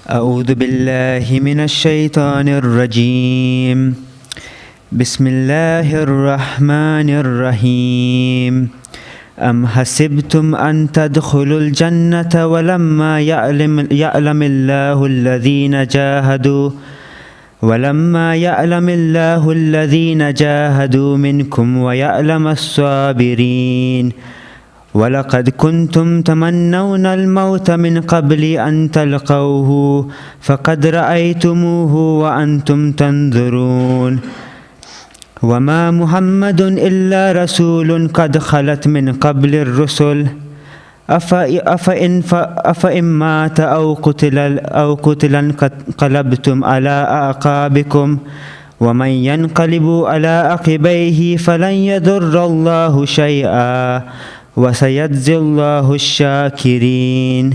أعوذ بالله من الشيطان الرجيم بسم الله الرحمن الرحيم أم حسبتم أن تدخلوا الجنة ولما يعلم الله الذين جاهدوا منكم ويعلم الصابرين ولقد كنتم تمنون الموت من قبل أن تلقوه فقد رأيتموه وأنتم تنظرون وما محمد إلا رسول قد خلت من قبل الرسل أفإن مات أو قتل انقلبتم على أعقابكم ومن ينقلب على عقبيه فلن يضر الله شيئا وسيجزي الله الشاكرين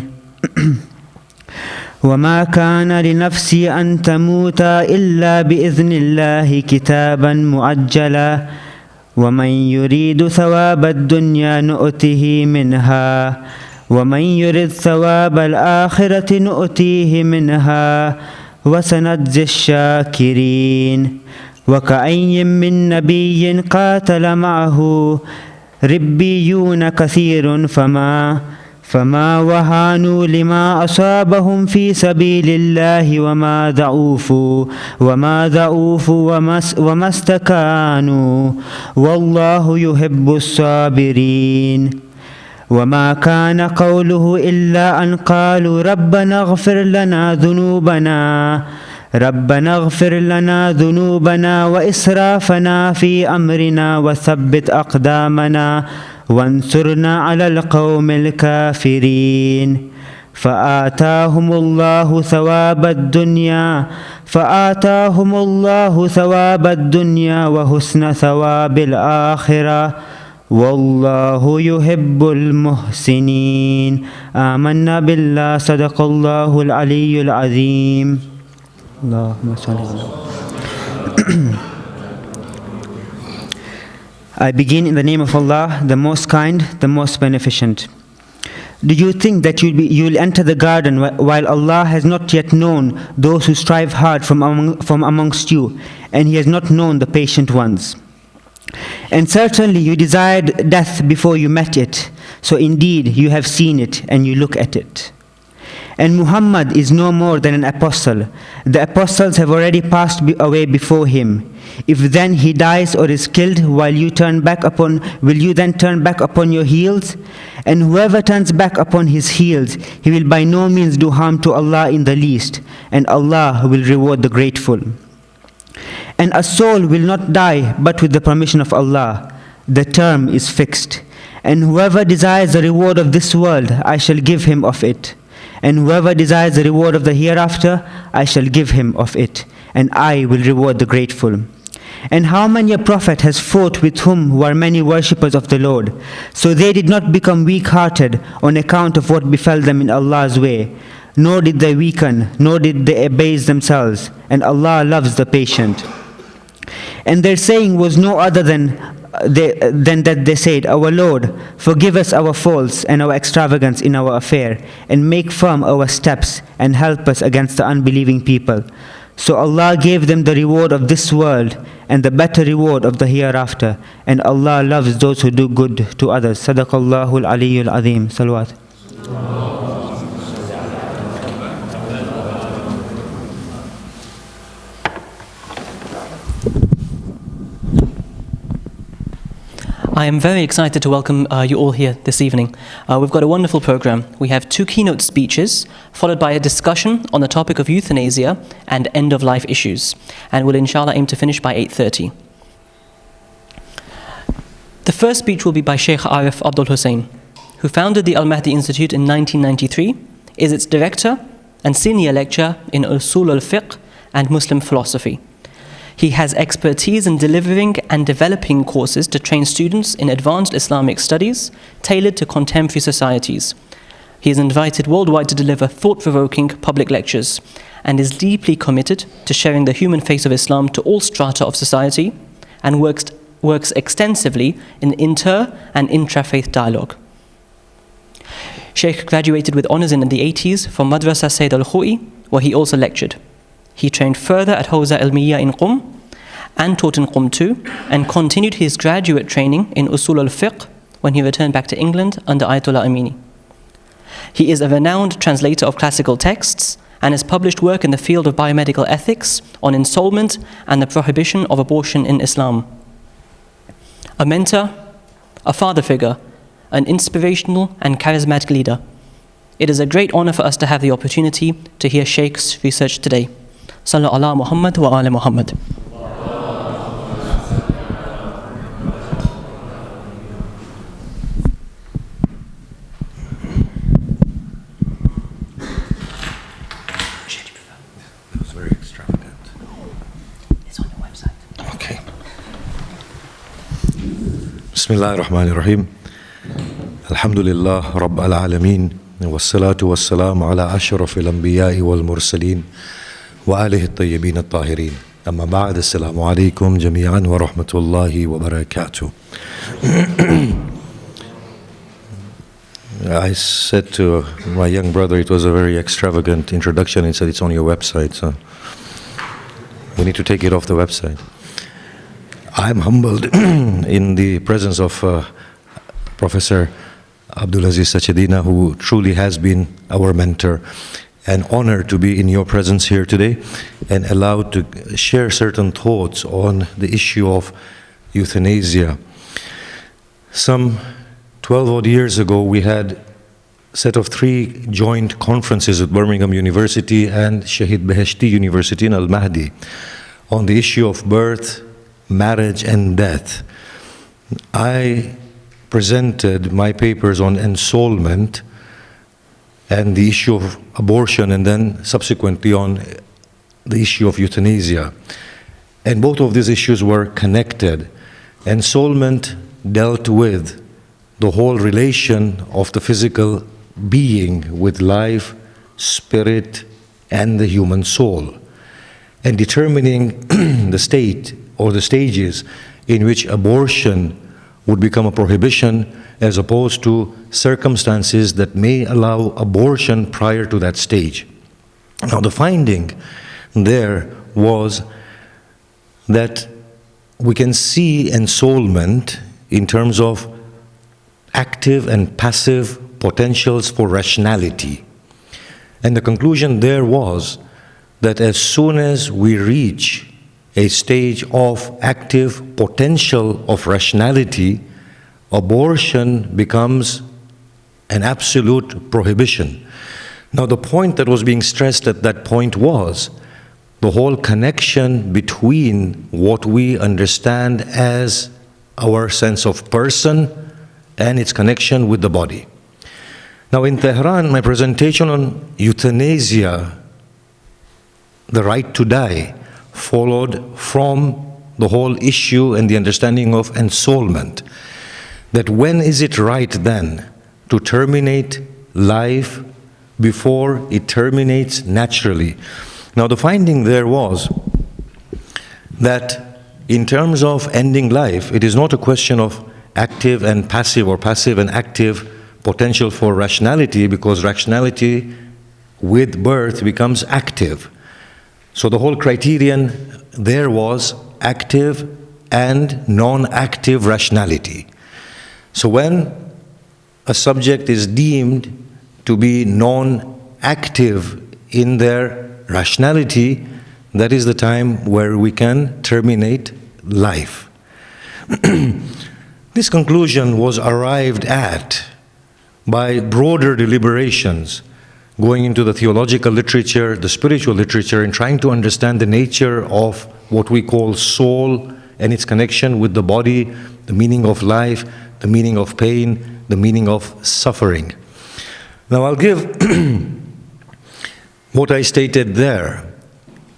وما كان لنفس أن تموت إلا بإذن الله كتابا مؤجلا ومن يريد ثواب الدنيا نؤته منها ومن يريد ثواب الآخرة نؤتيه منها وسنجزي الشاكرين وكأي من نبي قاتل معه ربيون كثير فما وهانوا لما أصابهم في سبيل الله وما ضعوفوا وما استكانوا والله يحب الصابرين وما كان قوله إلا أن قالوا ربنا اغفر لنا ذنوبنا وإسرافنا في أمرنا وثبت أقدامنا وانصرنا على القوم الكافرين فآتاهم الله ثواب الدنيا وحسن ثواب الآخرة والله يحب المحسنين آمنا بالله صدق الله العلي العظيم اللهم صل على I begin in the name of Allah, the most kind, the most beneficent. Do you think that you'll enter the garden while Allah has not yet known those who strive hard from amongst you, and He has not known the patient ones? And certainly you desired death before you met it, so indeed you have seen it and you look at it. And Muhammad is no more than an apostle. The apostles have already passed away before him. If then he dies or is killed will you then turn back upon your heels? And whoever turns back upon his heels, he will by no means do harm to Allah in the least, and Allah will reward the grateful. And a soul will not die but with the permission of Allah. The term is fixed. And whoever desires the reward of this world, I shall give him of it. And whoever desires the reward of the hereafter, I shall give him of it, and I will reward the grateful. And how many a prophet has fought with whom were many worshippers of the Lord, so they did not become weak-hearted on account of what befell them in Allah's way, nor did they weaken, nor did they abase themselves, and Allah loves the patient. And their saying was no other than that they said, Our Lord, forgive us our faults and our extravagance in our affair, and make firm our steps, and help us against the unbelieving people. So Allah gave them the reward of this world, and the better reward of the hereafter, and Allah loves those who do good to others. Sadaqallahu al-Aliyyul Azim. Salawat. I am very excited to welcome you all here this evening. We've got a wonderful program. We have 2 keynote speeches, followed by a discussion on the topic of euthanasia and end-of-life issues. And we'll inshallah aim to finish by 8:30. The first speech will be by Shaykh Arif Abdulhussain, who founded the Al-Mahdi Institute in 1993, is its director and senior lecturer in Usul al-Fiqh and Muslim philosophy. He has expertise in delivering and developing courses to train students in advanced Islamic studies tailored to contemporary societies. He is invited worldwide to deliver thought-provoking public lectures and is deeply committed to sharing the human face of Islam to all strata of society, and works extensively in inter- and intra-faith dialogue. Shaykh graduated with honours in the 80s from Madrasa Sayyid Al-Khou'i, where he also lectured. He trained further at Hawza Ilmiya in Qum and taught in Qum too, and continued his graduate training in Usul al-Fiqh when he returned back to England under Ayatollah Amini. He is a renowned translator of classical texts and has published work in the field of biomedical ethics on ensoulment and the prohibition of abortion in Islam. A mentor, a father figure, an inspirational and charismatic leader. It is a great honor for us to have the opportunity to hear Shaykh's research today. Sallu ala Muhammad wa ala Muhammad. That was very extravagant. It's on your website. Okay. Bismillah ar-Rahman ar-Rahim. Alhamdulillah Rabb al-Alameen. Wassalatu wassalamu ala ashraf al-anbiya'i wal-mursaleen wa alihi at-tayyibin at-tahirin. Amma ba'd, assalamu alaikum jami'an wa rahmatullahi wa barakatuh. I said to my young brother, it was a very extravagant introduction. He said it's on your website, so we need to take it off the website. I'm humbled in the presence of Professor Abdulaziz Sachedina, who truly has been our mentor, and honored to be in your presence here today and allowed to share certain thoughts on the issue of euthanasia. Some 12 odd years ago, we had a set of 3 joint conferences at Birmingham University and Shahid Beheshti University in Al-Mahdi on the issue of birth, marriage and death. I presented my papers on ensoulment and the issue of abortion, and then subsequently on the issue of euthanasia. And both of these issues were connected. Ensoulment dealt with the whole relation of the physical being with life, spirit, and the human soul, and determining the state or the stages in which abortion would become a prohibition, as opposed to circumstances that may allow abortion prior to that stage. Now, the finding there was that we can see ensoulment in terms of active and passive potentials for rationality. And the conclusion there was that as soon as we reach a stage of active potential of rationality, abortion becomes an absolute prohibition. Now, the point that was being stressed at that point was the whole connection between what we understand as our sense of person and its connection with the body. Now, in Tehran, my presentation on euthanasia, the right to die, followed from the whole issue and the understanding of ensoulment. That when is it right then to terminate life before it terminates naturally? Now, the finding there was that in terms of ending life, it is not a question of active and passive, or passive and active potential for rationality, because rationality with birth becomes active. So the whole criterion there was active and non-active rationality. So when a subject is deemed to be non-active in their rationality, that is the time where we can terminate life. This conclusion was arrived at by broader deliberations, going into the theological literature, the spiritual literature, and trying to understand the nature of what we call soul and its connection with the body, the meaning of life, the meaning of pain, the meaning of suffering. Now, I'll give what I stated there,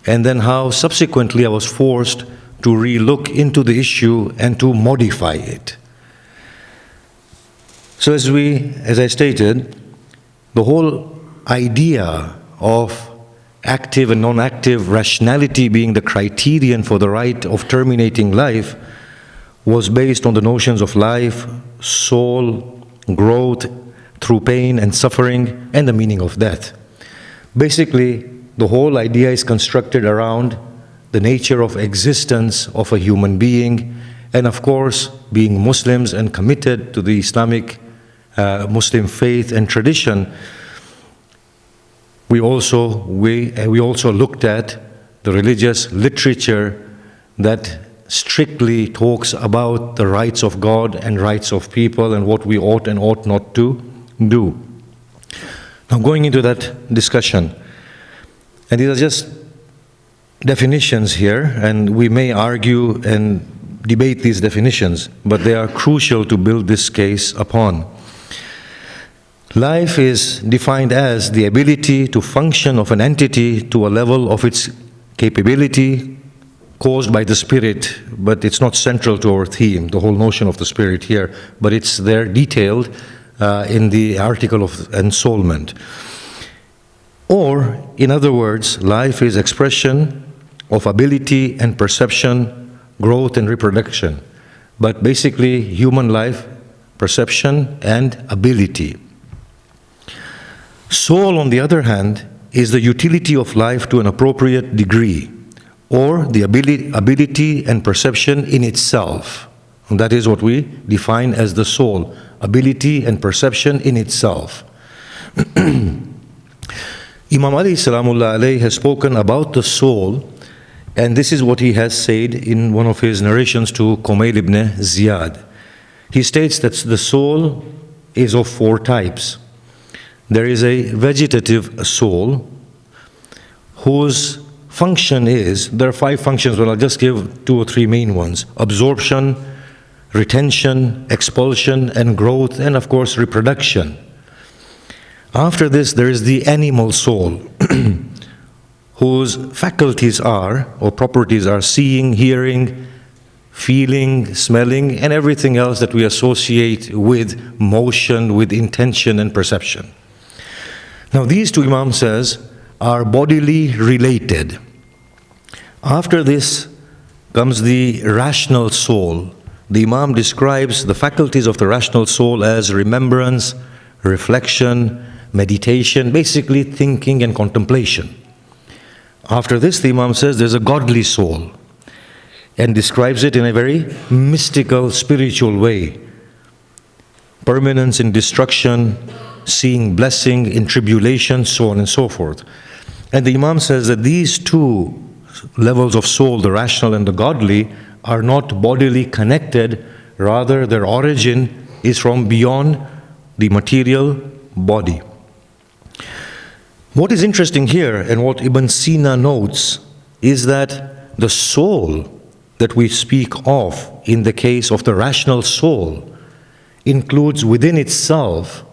and then how subsequently I was forced to re-look into the issue and to modify it. So as I stated, the whole idea of active and non-active rationality being the criterion for the right of terminating life was based on the notions of life, soul, growth, through pain and suffering, and the meaning of death. Basically, the whole idea is constructed around the nature of existence of a human being, and of course, being Muslims and committed to the Islamic Muslim faith and tradition, we also looked at the religious literature that strictly talks about the rights of God and rights of people and what we ought and ought not to do. Now, going into that discussion, and these are just definitions here, and we may argue and debate these definitions, but they are crucial to build this case upon. Life is defined as the ability to function of an entity to a level of its capability caused by the spirit, but it's not central to our theme, the whole notion of the spirit here, but it's there detailed in the article of ensoulment. Or, in other words, life is expression of ability and perception, growth and reproduction, but basically human life, perception and ability. Soul, on the other hand, is the utility of life to an appropriate degree, or the ability and perception in itself. And that is what we define as the soul, ability and perception in itself. Imam Ali Salamullah alayhi has spoken about the soul, and this is what he has said in one of his narrations to Kumail ibn Ziyad. He states that the soul is of 4 types. There is a vegetative soul whose function is, there are 5 functions, but I'll just give 2 or 3 main ones: absorption, retention, expulsion, and growth, and of course reproduction. After this, there is the animal soul, whose faculties are, or properties are, seeing, hearing, feeling, smelling, and everything else that we associate with motion, with intention and perception. Now these 2, Imam says, are bodily related. After this comes the rational soul. The Imam describes the faculties of the rational soul as remembrance, reflection, meditation, basically thinking and contemplation. After this, the Imam says there's a godly soul and describes it in a very mystical, spiritual way. Permanence in destruction, seeing blessing in tribulation, so on and so forth. And the Imam says that these 2 levels of soul, the rational and the godly, are not bodily connected, rather their origin is from beyond the material body. What is interesting here, and what Ibn Sina notes, is that the soul that we speak of in the case of the rational soul includes within itself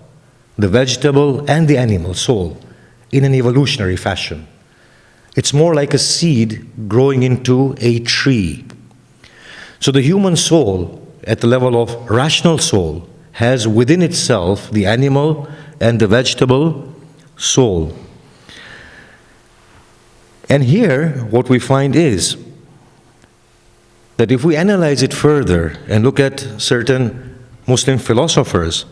the vegetable and the animal soul in an evolutionary fashion. It's more like a seed growing into a tree. So the human soul, at the level of rational soul, has within itself the animal and the vegetable soul. And here, what we find is that if we analyze it further and look at certain Muslim philosophers,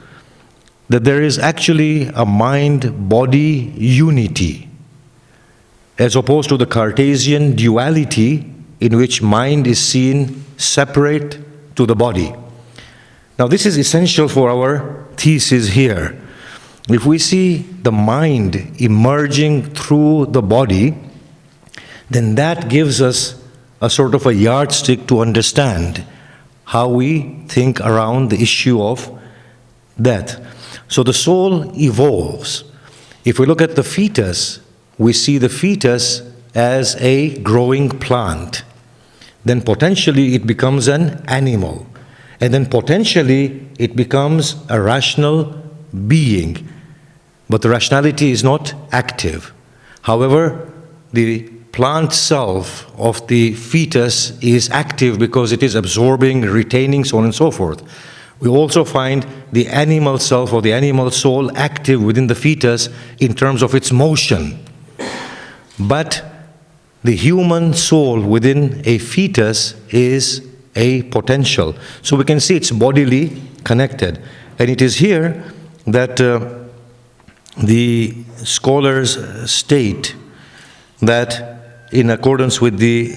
that there is actually a mind-body unity, as opposed to the Cartesian duality in which mind is seen separate to the body. Now this is essential for our thesis here. If we see the mind emerging through the body, then that gives us a sort of a yardstick to understand how we think around the issue of death. So the soul evolves. If we look at the fetus, we see the fetus as a growing plant. Then potentially it becomes an animal. And then potentially it becomes a rational being. But the rationality is not active. However, the plant self of the fetus is active because it is absorbing, retaining, so on and so forth. We also find the animal self or the animal soul active within the fetus in terms of its motion. But the human soul within a fetus is a potential. So we can see it's bodily connected. And it is here that the scholars state that in accordance with the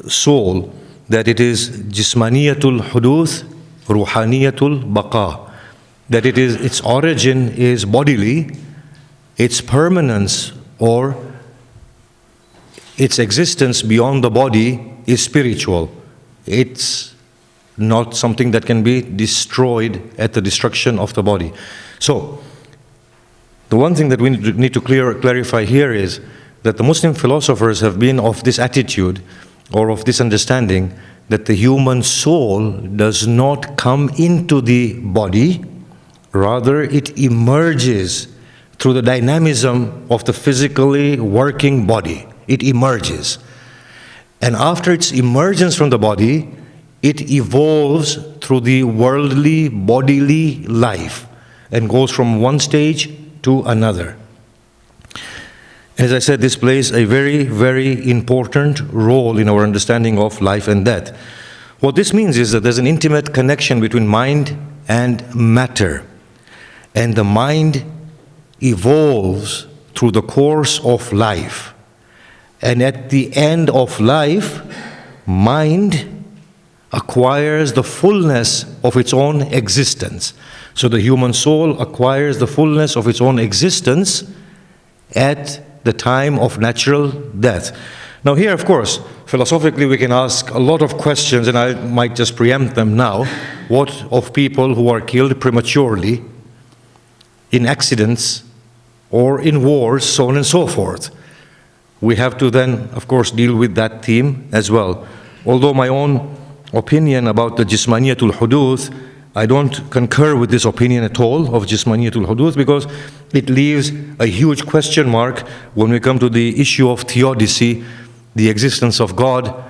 soul, that it is jismaniyatul huduth, ruhaniyatul baqa, that it is, its origin is bodily, its permanence or its existence beyond the body is spiritual. It's not something that can be destroyed at the destruction of the body. So, the one thing that we need to clarify here is that the Muslim philosophers have been of this attitude or of this understanding that the human soul does not come into the body, rather it emerges through the dynamism of the physically working body. It emerges. And after its emergence from the body, it evolves through the worldly, bodily life and goes from one stage to another. As I said, this plays a very, very important role in our understanding of life and death. What this means is that there's an intimate connection between mind and matter. And the mind evolves through the course of life. And at the end of life, mind acquires the fullness of its own existence. So the human soul acquires the fullness of its own existence at the time of natural death. Now here, of course, philosophically we can ask a lot of questions, and I might just preempt them now. What of people who are killed prematurely in accidents or in wars, so on and so forth? We have to then, of course, deal with that theme as well. Although my own opinion about the Jismaniyatul Huduth, I don't concur with this opinion at all of Jismaniyatul Huduth, because it leaves a huge question mark when we come to the issue of theodicy, the existence of God,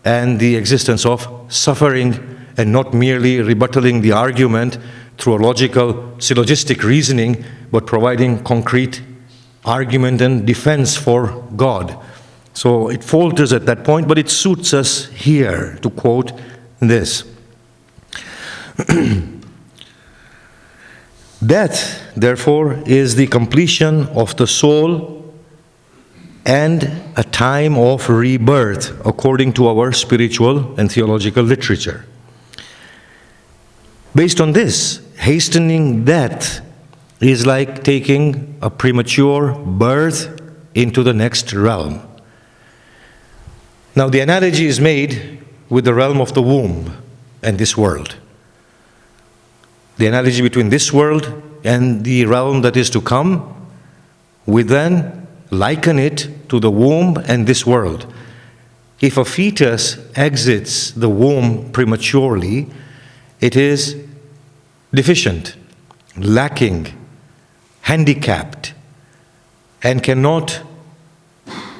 and the existence of suffering, and not merely rebuttaling the argument through a logical, syllogistic reasoning, but providing concrete argument and defense for God. So it falters at that point, but it suits us here to quote this. Death, therefore, is the completion of the soul and a time of rebirth, according to our spiritual and theological literature. Based on this, hastening death is like taking a premature birth into the next realm. Now, the analogy is made with the realm of the womb and this world. The analogy between this world and the realm that is to come, we then liken it to the womb and this world. If a fetus exits the womb prematurely, it is deficient, lacking, handicapped, and cannot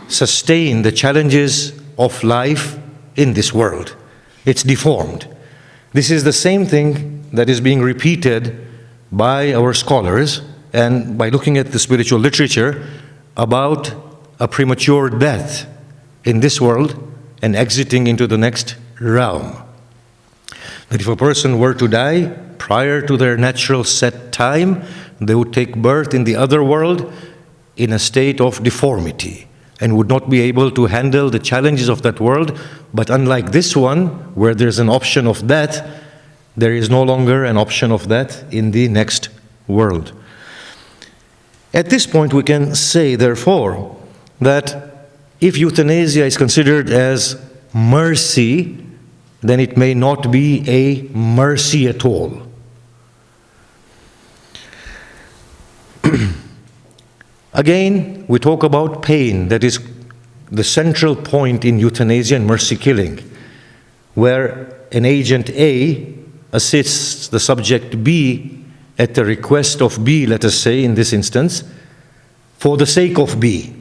sustain the challenges of life in this world. It's deformed. This is the same thing that is being repeated by our scholars and by looking at the spiritual literature about a premature death in this world and exiting into the next realm. That if a person were to die prior to their natural set time, they would take birth in the other world in a state of deformity and would not be able to handle the challenges of that world. But unlike this one, where there's an option of death, there is no longer an option of that in the next world. At this point, we can say, therefore, that if euthanasia is considered as mercy, then it may not be a mercy at all. Again, we talk about pain. That is the central point in euthanasia and mercy killing, where an agent A assists the subject B at the request of B, let us say in this instance, for the sake of B.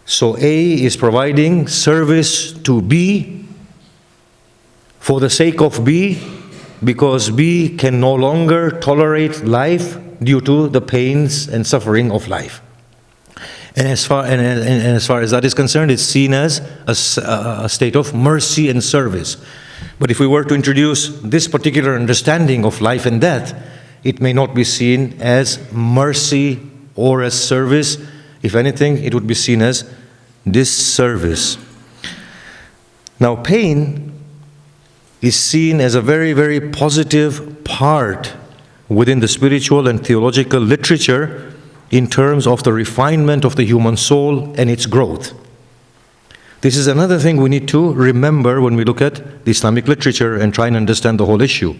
So A is providing service to B for the sake of B, because B can no longer tolerate life due to the pains and suffering of life. And as far as that is concerned, it's seen as a state of mercy and service. But if we were to introduce this particular understanding of life and death, it may not be seen as mercy or as service. If anything, it would be seen as disservice. Now, pain is seen as a very, very positive part within the spiritual and theological literature in terms of the refinement of the human soul and its growth. This is another thing we need to remember when we look at the Islamic literature and try and understand the whole issue.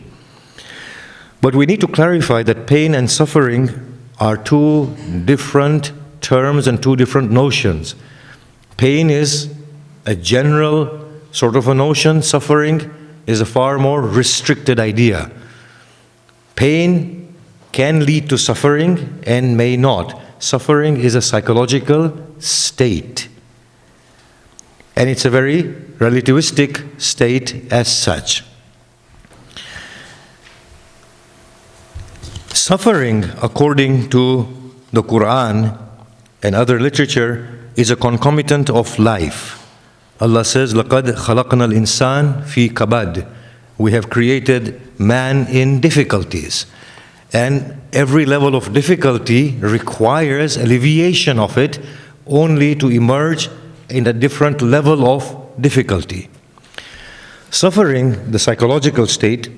But we need to clarify that pain and suffering are two different terms and two different notions. Pain is a general sort of a notion. Suffering is a far more restricted idea. Pain can lead to suffering and may not. Suffering is a psychological state. And it's a very relativistic state as such. Suffering, according to the Quran and other literature, is a concomitant of life. Allah says, لَقَدْ خَلَقْنَا الْإِنسَانَ فِي كَبَدٍ. We have created man in difficulties. And every level of difficulty requires alleviation of it only to emerge in a different level of difficulty. Suffering, the psychological state,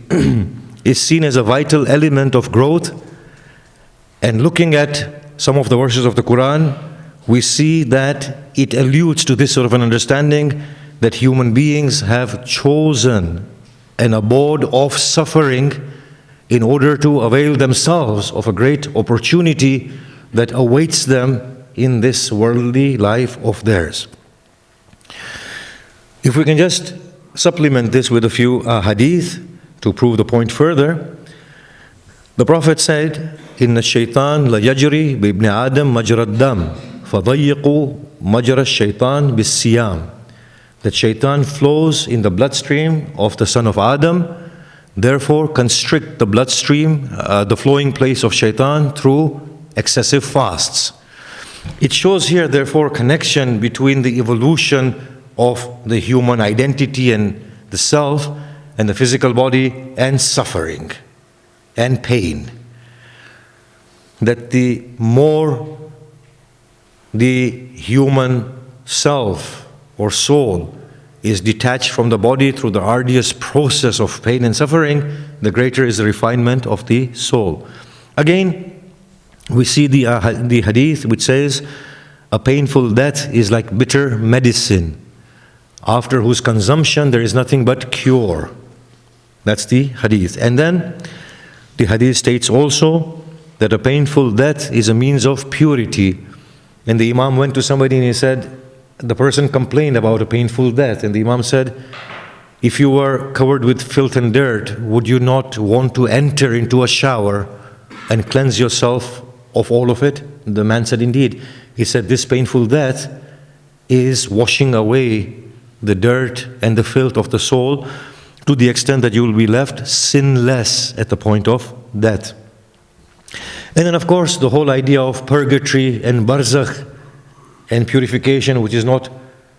is seen as a vital element of growth. And looking at some of the verses of the Quran, we see that it alludes to this sort of an understanding that human beings have chosen an abode of suffering in order to avail themselves of a great opportunity that awaits them in this worldly life of theirs. If we can just supplement this with a few hadith to prove the point further, the Prophet said, "Inna shaitan la yajri bi ibn Adam majra ad-dam, fadayyiqu majra ash-shaitan bis-siyam." That shaitan flows in the bloodstream of the son of Adam, therefore constrict the bloodstream, the flowing place of shaitan through excessive fasts. It shows here, therefore, connection between the evolution of the human identity and the self and the physical body and suffering and pain. That the more the human self or soul is detached from the body through the arduous process of pain and suffering, the greater is the refinement of the soul. Again, we see the hadith which says, "A painful death is like bitter medicine, after whose consumption there is nothing but cure." That's the hadith. And then the hadith states also that a painful death is a means of purity. And the Imam went to somebody and he said, the person complained about a painful death, and the Imam said, "If you were covered with filth and dirt, would you not want to enter into a shower and cleanse yourself of all of it?" The man said, "Indeed." He said, "This painful death is washing away the dirt and the filth of the soul to the extent that you will be left sinless at the point of death." And then, of course, the whole idea of purgatory and barzakh and purification, which is not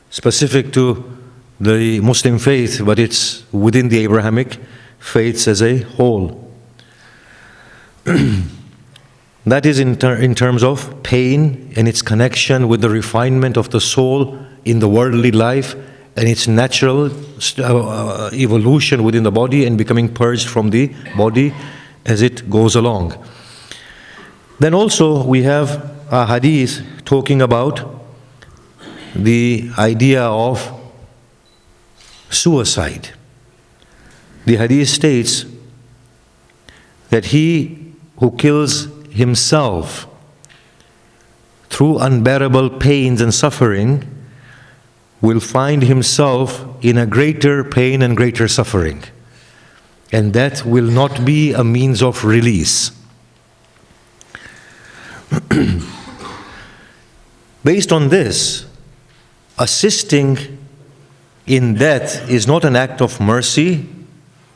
specific to the Muslim faith, but it's within the Abrahamic faiths as a whole. That is in terms of pain and its connection with the refinement of the soul in the worldly life and its natural evolution within the body and becoming purged from the body as it goes along. Then also we have a hadith talking about the idea of suicide. The hadith states that he who kills himself through unbearable pains and suffering will find himself in a greater pain and greater suffering, and that will not be a means of release. Based on this, assisting in death is not an act of mercy,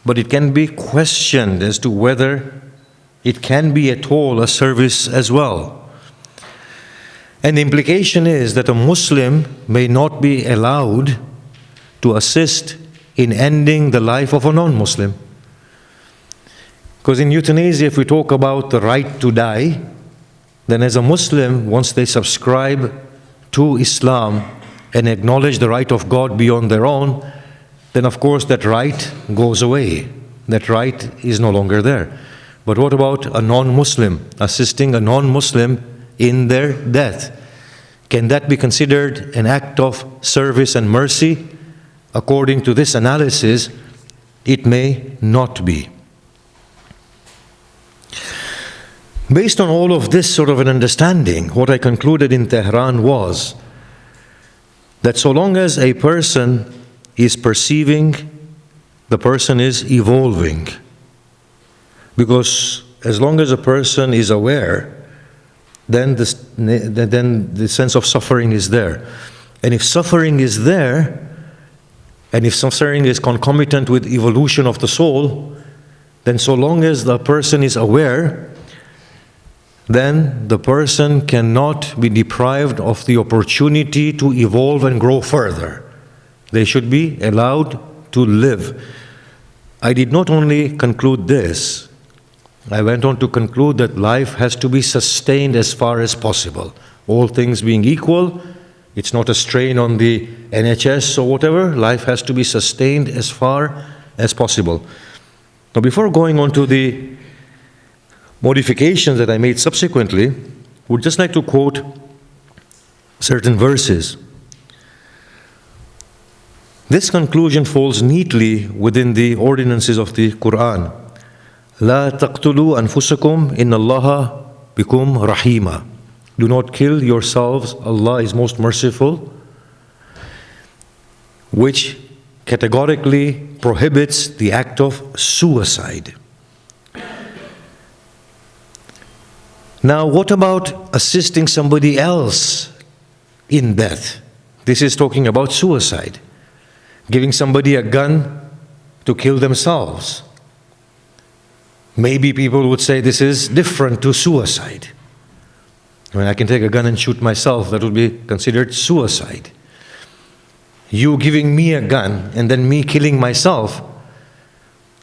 but it can be questioned as to whether it can be at all a service as well. And the implication is that a Muslim may not be allowed to assist in ending the life of a non-Muslim. Because in euthanasia, if we talk about the right to die, then as a Muslim, once they subscribe to Islam and acknowledge the right of God beyond their own, then of course that right goes away. That right is no longer there. But what about a non-Muslim, assisting a non-Muslim in their death? Can that be considered an act of service and mercy? According to this analysis, it may not be. Based on all of this sort of an understanding, what I concluded in Tehran was that so long as a person is perceiving, the person is evolving. Because as long as a person is aware, then the sense of suffering is there. And if suffering is there, and if suffering is concomitant with evolution of the soul, then so long as the person is aware, then the person cannot be deprived of the opportunity to evolve and grow further. They should be allowed to live. I did not only conclude this, I went on to conclude that life has to be sustained as far as possible. All things being equal, it's not a strain on the NHS or whatever. Life has to be sustained as far as possible. Now, before going on to the modifications that I made subsequently, would just like to quote certain verses. This conclusion falls neatly within the ordinances of the Quran. لا تقتلوا أنفسكم إن الله بكم رحيما. Do not kill yourselves, Allah is most merciful, which categorically prohibits the act of suicide. Now, what about assisting somebody else in death? This is talking about suicide. Giving somebody a gun to kill themselves. Maybe people would say this is different to suicide. I mean, I can take a gun and shoot myself, that would be considered suicide. You giving me a gun and then me killing myself,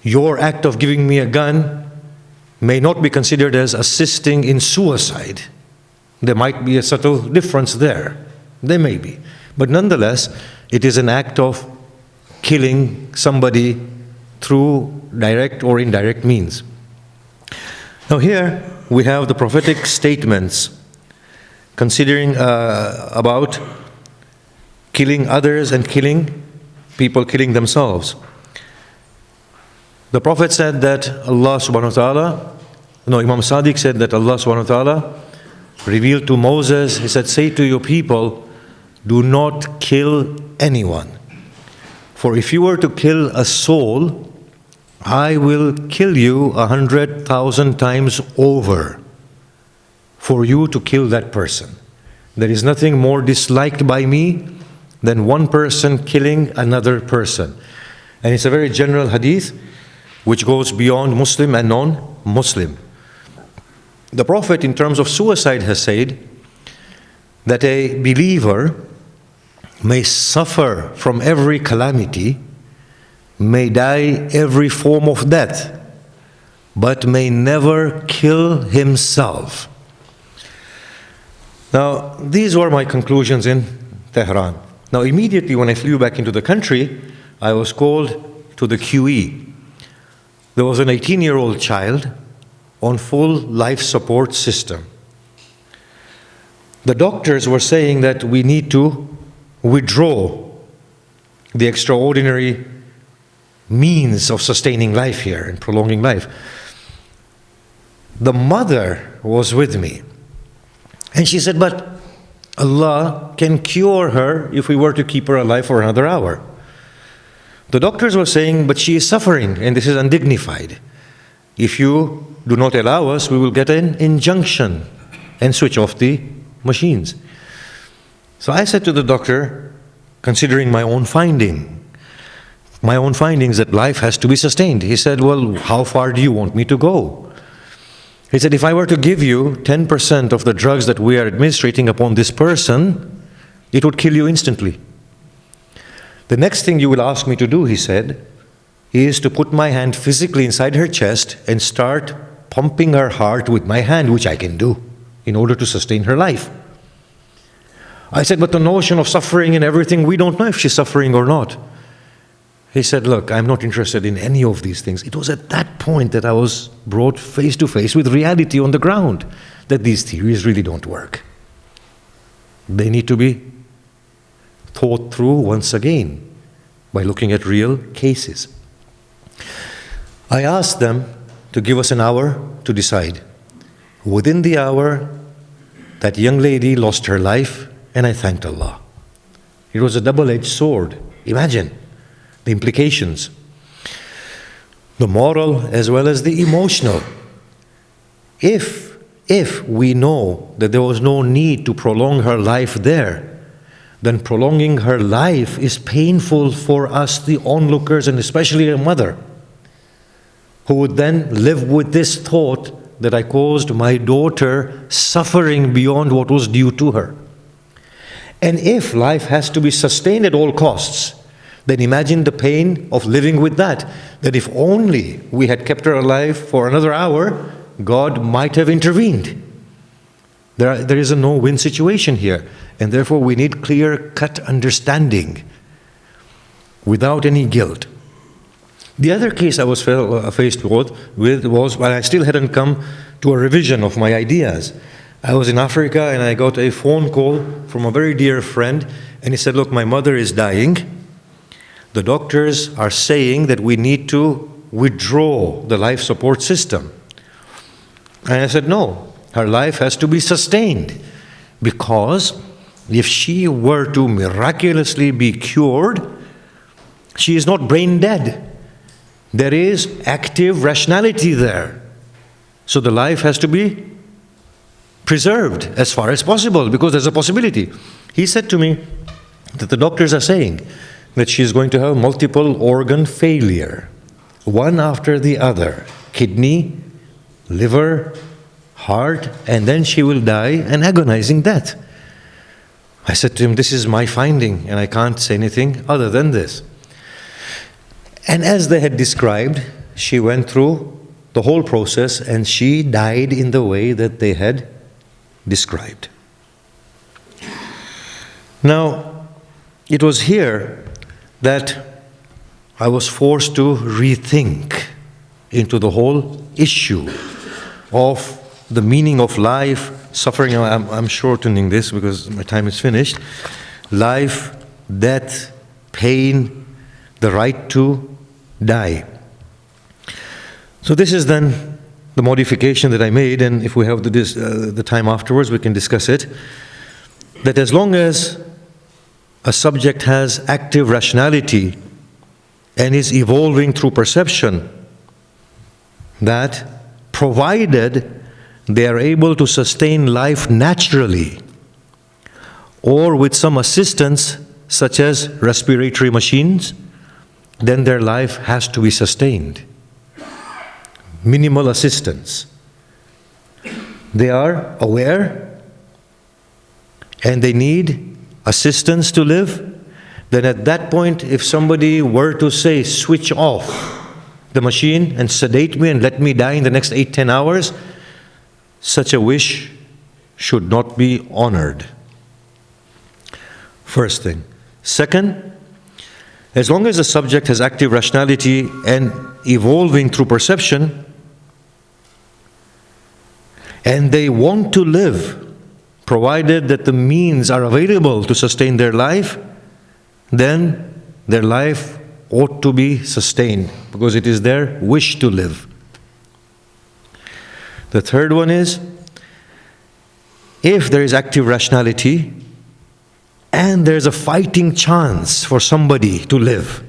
your act of giving me a gun may not be considered as assisting in suicide. There might be a subtle difference there. There may be. But nonetheless, it is an act of killing somebody through direct or indirect means. Now here we have the prophetic statements considering about killing others and killing people, killing themselves. The Prophet said that Allah subhanahu wa ta'ala, Imam Sadiq said that Allah subhanahu wa ta'ala revealed to Moses, he said, say to your people, do not kill anyone. For if you were to kill a soul, I will kill you 100,000 times over for you to kill that person. There is nothing more disliked by me than one person killing another person. And it's a very general hadith which goes beyond Muslim and non-Muslim. The Prophet, in terms of suicide, has said that a believer may suffer from every calamity, may die every form of death, but may never kill himself. Now, these were my conclusions in Tehran. Now, immediately when I flew back into the country, I was called to the QE. There was an 18-year-old child on full life support system. The doctors were saying that we need to withdraw the extraordinary means of sustaining life here and prolonging life. The mother was with me, and she said, but Allah can cure her if we were to keep her alive for another hour. The doctors were saying, but she is suffering and this is undignified. If you do not allow us, we will get an injunction and switch off the machines. So I said to the doctor, considering my own findings that life has to be sustained. He said, well, how far do you want me to go? He said, if I were to give you 10% of the drugs that we are administrating upon this person, it would kill you instantly. The next thing you will ask me to do, he said, is to put my hand physically inside her chest and start pumping her heart with my hand, which I can do in order to sustain her life. I said, but the notion of suffering and everything, we don't know if she's suffering or not. He said, look, I'm not interested in any of these things. It was at that point that I was brought face to face with reality on the ground, that these theories really don't work. They need to be thought through once again by looking at real cases. I asked them to give us an hour to decide. Within the hour, that young lady lost her life, and I thanked Allah. It was a double-edged sword. Imagine the implications. The moral as well as the emotional. If we know that there was no need to prolong her life there, then prolonging her life is painful for us, the onlookers, and especially a mother, who would then live with this thought that I caused my daughter suffering beyond what was due to her. And if life has to be sustained at all costs, then imagine the pain of living with that if only we had kept her alive for another hour, God might have intervened. There is a no-win situation here, and therefore we need clear-cut understanding without any guilt. The other case I was faced with was when I still hadn't come to a revision of my ideas. I was in Africa and I got a phone call from a very dear friend, and he said, look, my mother is dying. The doctors are saying that we need to withdraw the life support system. And I said, no, her life has to be sustained, because if she were to miraculously be cured, she is not brain dead. There is active rationality there. So the life has to be preserved as far as possible, because there's a possibility. He said to me that the doctors are saying that she's going to have multiple organ failure, one after the other, kidney, liver, heart, and then she will die an agonizing death. I said to him, this is my finding, and I can't say anything other than this. And as they had described, she went through the whole process and she died in the way that they had described. Now, it was here that I was forced to rethink into the whole issue of the meaning of life, suffering. I'm shortening this because my time is finished. Life, death, pain, the right to die. So this is then the modification that I made, and if we have the time afterwards, we can discuss it. That as long as a subject has active rationality and is evolving through perception, that provided they are able to sustain life naturally or with some assistance such as respiratory machines, then their life has to be sustained. Minimal assistance. They are aware and they need assistance to live. Then at that point, if somebody were to say, switch off the machine and sedate me and let me die in the next 8-10 hours, such a wish should not be honored. First thing. Second, as long as the subject has active rationality and evolving through perception, and they want to live, provided that the means are available to sustain their life, then their life ought to be sustained, because it is their wish to live. The third one is, if there is active rationality and there's a fighting chance for somebody to live,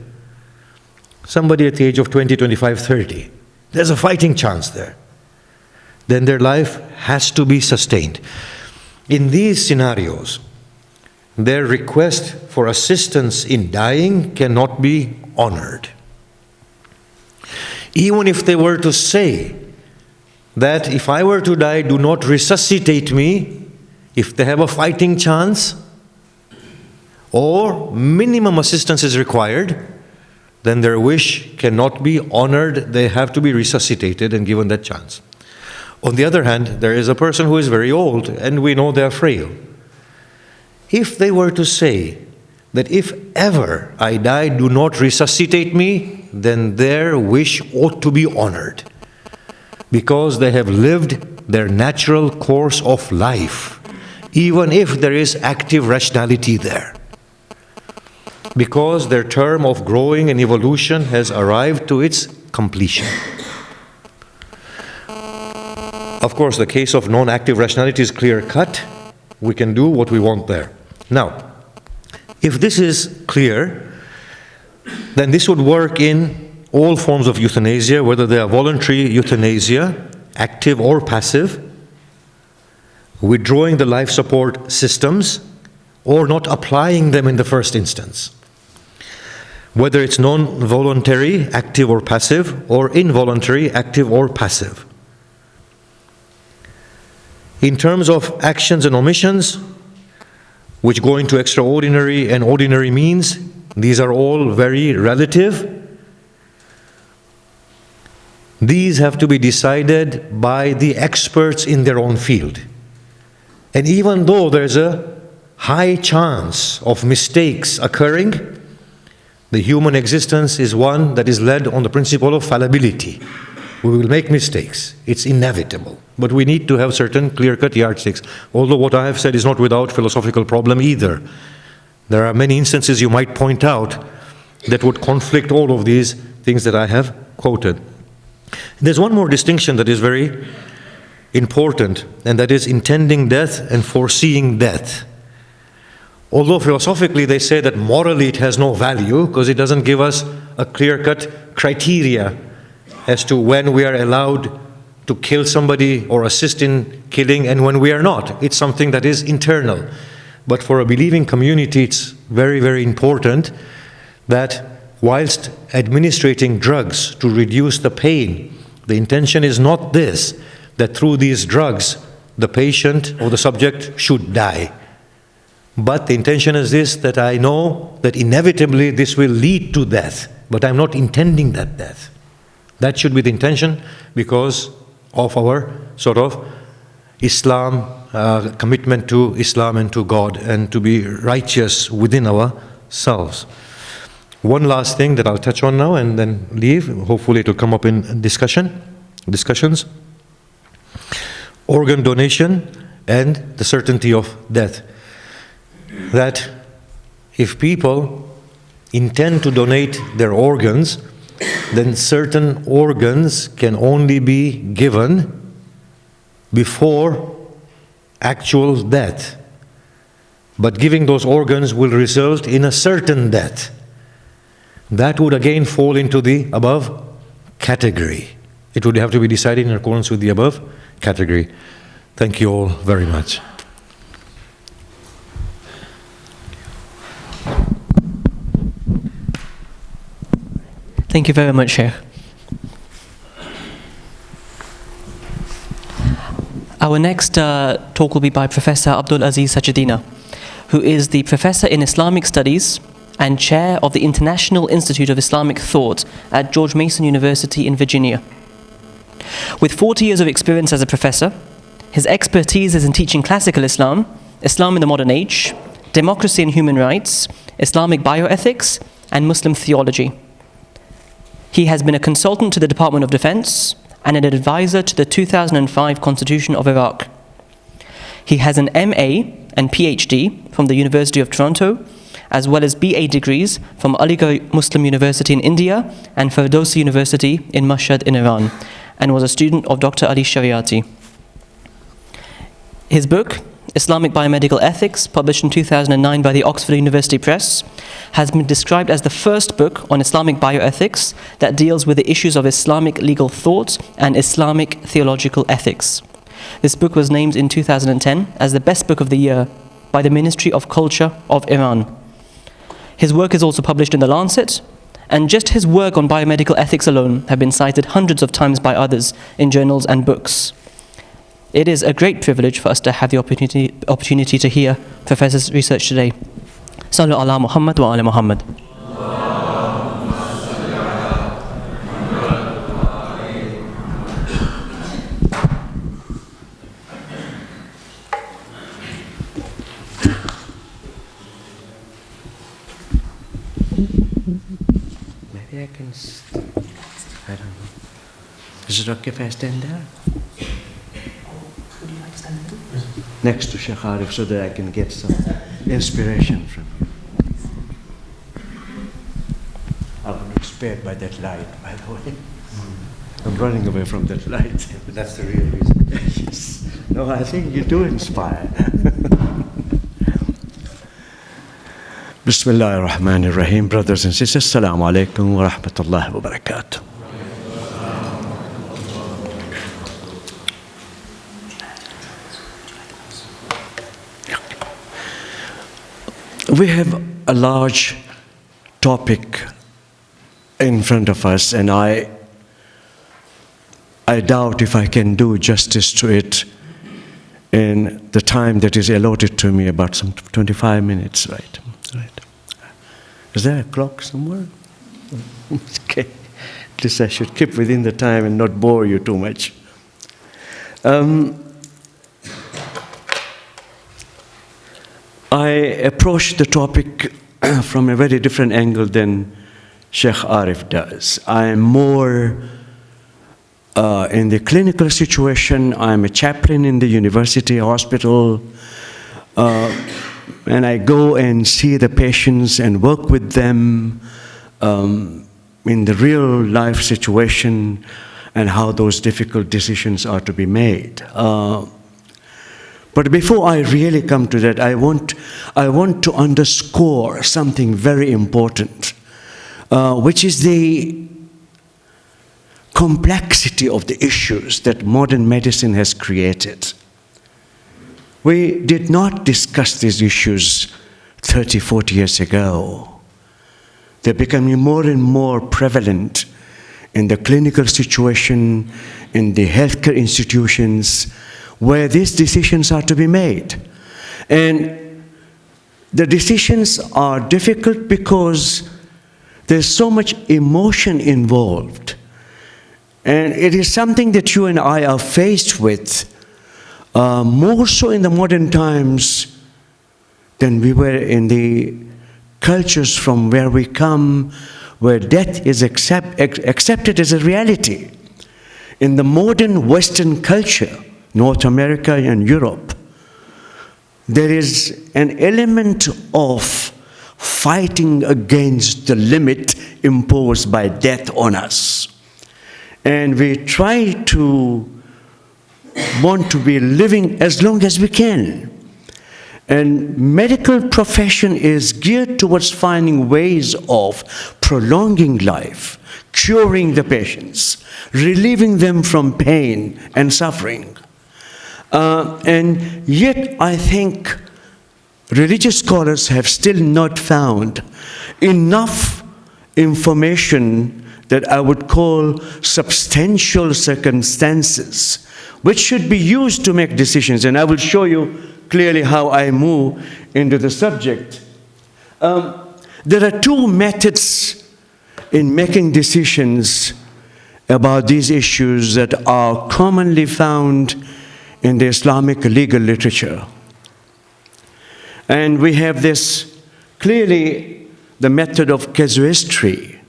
somebody at the age of 20, 25, 30, there's a fighting chance there, then their life has to be sustained. In these scenarios, their request for assistance in dying cannot be honored. Even if they were to say that if I were to die, do not resuscitate me, if they have a fighting chance or minimum assistance is required, then their wish cannot be honored. They have to be resuscitated and given that chance. On the other hand, there is a person who is very old and we know they are frail. If they were to say that if ever I die, do not resuscitate me, then their wish ought to be honored, because they have lived their natural course of life, even if there is active rationality there, because their term of growing and evolution has arrived to its completion. Of course, the case of non-active rationality is clear-cut. We can do what we want there. Now, if this is clear, then this would work in all forms of euthanasia, whether they are voluntary euthanasia, active or passive, withdrawing the life support systems, or not applying them in the first instance. Whether it's non-voluntary, active or passive, or involuntary, active or passive. In terms of actions and omissions, which go into extraordinary and ordinary means, these are all very relative. These have to be decided by the experts in their own field. And even though there's a high chance of mistakes occurring, the human existence is one that is led on the principle of fallibility. We will make mistakes. It's inevitable. But we need to have certain clear-cut yardsticks. Although what I have said is not without philosophical problem either. There are many instances you might point out that would conflict all of these things that I have quoted. There's one more distinction that is very important, and that is intending death and foreseeing death. Although philosophically they say that morally it has no value because it doesn't give us a clear-cut criteria as to when we are allowed to kill somebody or assist in killing and when we are not. It's something that is internal. But for a believing community, it's very, very important that whilst administrating drugs to reduce the pain, the intention is not this, that through these drugs, the patient or the subject should die. But the intention is this, that I know that inevitably this will lead to death, but I'm not intending that death. That should be the intention because of our sort of Islam, commitment to Islam and to God, and to be righteous within ourselves. One last thing that I'll touch on now and then leave. Hopefully it will come up in discussions. Organ donation and the certainty of death. That if people intend to donate their organs, then certain organs can only be given before actual death. But giving those organs will result in a certain death. That would again fall into the above category. It would have to be decided in accordance with the above category. Thank you all very much. Thank you very much, Shaykh. Our next talk will be by Professor Abdulaziz Sachedina, who is the Professor in Islamic Studies and Chair of the International Institute of Islamic Thought at George Mason University in Virginia. With 40 years of experience as a professor, his expertise is in teaching classical Islam, Islam in the modern age, democracy and human rights, Islamic bioethics, and Muslim theology. He has been a consultant to the Department of Defense and an advisor to the 2005 Constitution of Iraq. He has an MA and PhD from the University of Toronto, as well as BA degrees from Aligarh Muslim University in India and Ferdowsi University in Mashhad in Iran, and was a student of Dr. Ali Shariati. His book, Islamic Biomedical Ethics, published in 2009 by the Oxford University Press, has been described as the first book on Islamic bioethics that deals with the issues of Islamic legal thought and Islamic theological ethics. This book was named in 2010 as the best book of the year by the Ministry of Culture of Iran. His work is also published in The Lancet, and just his work on biomedical ethics alone have been cited hundreds of times by others in journals and books. It is a great privilege for us to have the opportunity to hear Professor's research today. Sallu ala Muhammad wa ala Muhammad. Maybe I can, I don't know. Is it okay if I stand there? Would you like to stand there? Next to Shaykh Arif so that I can get some inspiration from you. I will be spared by that light, by the way. I'm running away from that light. But that's the real reason. Yes. No, I think you do inspire. Bismillah ar-Rahman ar-Rahim. Brothers and sisters, Assalamu alaikum wa rahmatullahi wa barakatuh. We have a large topic in front of us, and I doubt if I can do justice to it in the time that is allotted to me, about some 25 minutes, right? Is there a clock somewhere? Okay. At least I should keep within the time and not bore you too much. I approach the topic from a very different angle than Shaykh Arif does. I am more in the clinical situation. I'm a chaplain in the university hospital, and I go and see the patients and work with them in the real life situation and how those difficult decisions are to be made. But before I really come to that, I want to underscore something very important, which is the complexity of the issues that modern medicine has created. We did not discuss these issues 30, 40 years ago. They're becoming more and more prevalent in the clinical situation, in the healthcare institutions, where these decisions are to be made. And the decisions are difficult because there's so much emotion involved. And it is something that you and I are faced with, more so in the modern times than we were in the cultures from where we come, where death is accepted as a reality. In the modern Western culture, North America and Europe, there is an element of fighting against the limit imposed by death on us. And we try to want to be living as long as we can. And medical profession is geared towards finding ways of prolonging life, curing the patients, relieving them from pain and suffering. And yet I think religious scholars have still not found enough information that I would call substantial circumstances, which should be used to make decisions. And I will show you clearly how I move into the subject. There are two methods in making decisions about these issues that are commonly found in the Islamic legal literature. And we have this, clearly, the method of casuistry,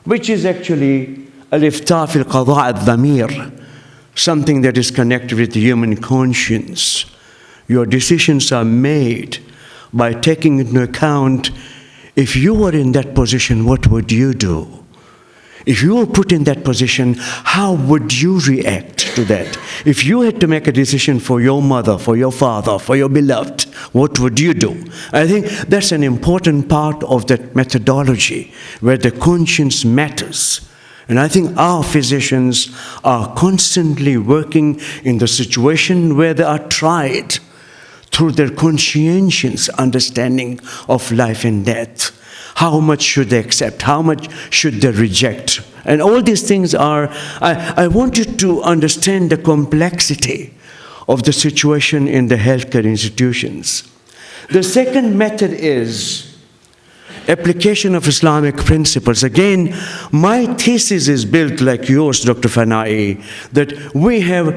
which is actually al-iftā fil qadā' al-dhamir, something that is connected with the human conscience. Your decisions are made by taking into account, if you were in that position, what would you do? If you were put in that position, how would you react to that? If you had to make a decision for your mother, for your father, for your beloved, what would you do? I think that's an important part of that methodology, where the conscience matters. And I think our physicians are constantly working in the situation where they are tried through their conscientious understanding of life and death. How much should they accept? How much should they reject? And all these things are, I want you to understand the complexity of the situation in the healthcare institutions. The second method is application of Islamic principles. Again, my thesis is built like yours, Dr. Fanai, that we have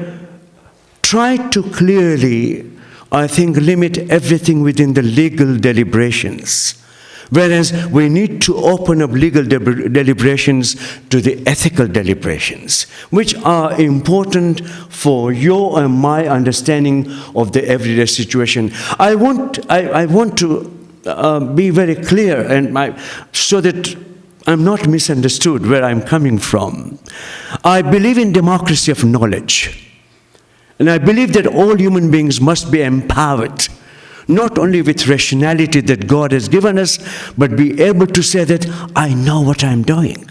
tried to clearly, I think, limit everything within the legal deliberations. Whereas we need to open up legal deliberations to the ethical deliberations, which are important for your and my understanding of the everyday situation. I want to be very clear, and so that I'm not misunderstood where I'm coming from. I believe in democracy of knowledge. And I believe that all human beings must be empowered, not only with rationality that God has given us, but be able to say that I know what I'm doing.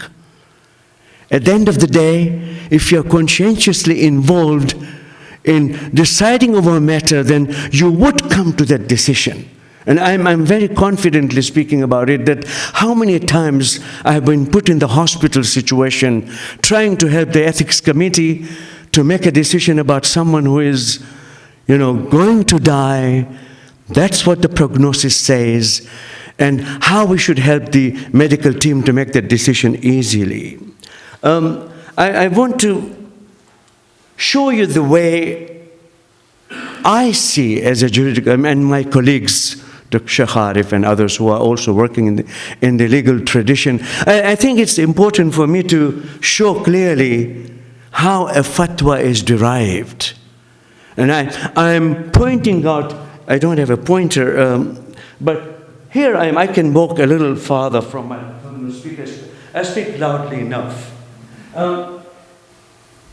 At the end of the day, if you're conscientiously involved in deciding over a matter, then you would come to that decision. And I'm very confidently speaking about it, that how many times I have been put in the hospital situation trying to help the ethics committee to make a decision about someone who is, going to die. That's what the prognosis says, and how we should help the medical team to make that decision easily. I want to show you the way I see as a juridical, and my colleagues, Dr. Shaykh Arif and others who are also working in the legal tradition. I think it's important for me to show clearly how a fatwa is derived. And I'm pointing out, I don't have a pointer, but here I can walk a little farther from the speakers. I speak loudly enough.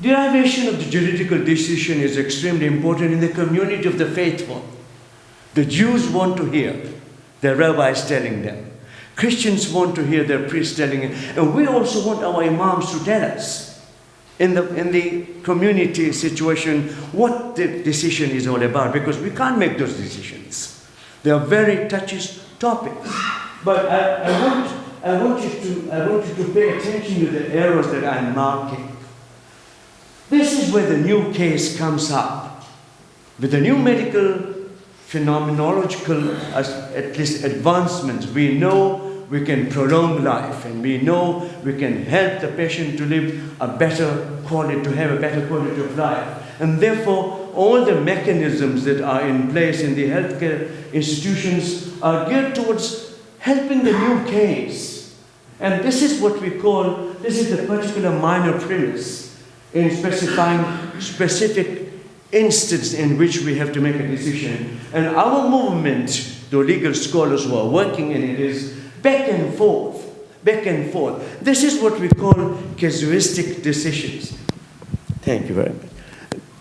Derivation of the juridical decision is extremely important in the community of the faithful. The Jews want to hear their rabbis telling them. Christians want to hear their priests telling them. And we also want our imams to tell us in the community situation what the decision is all about, because we can't make those decisions. They are very touchy topics. But I want you to pay attention to the errors that I'm marking. This is where the new case comes up. With the new medical phenomenological, at least advancements, we know we can prolong life, and we know we can help the patient to live a better quality, to have a better quality of life. And therefore, all the mechanisms that are in place in the healthcare institutions are geared towards helping the new case. And this is what we call, this is the particular minor premise in specifying specific instance in which we have to make a decision. And our movement, the legal scholars who are working in it, is back and forth, back and forth. This is what we call casuistic decisions. Thank you very much.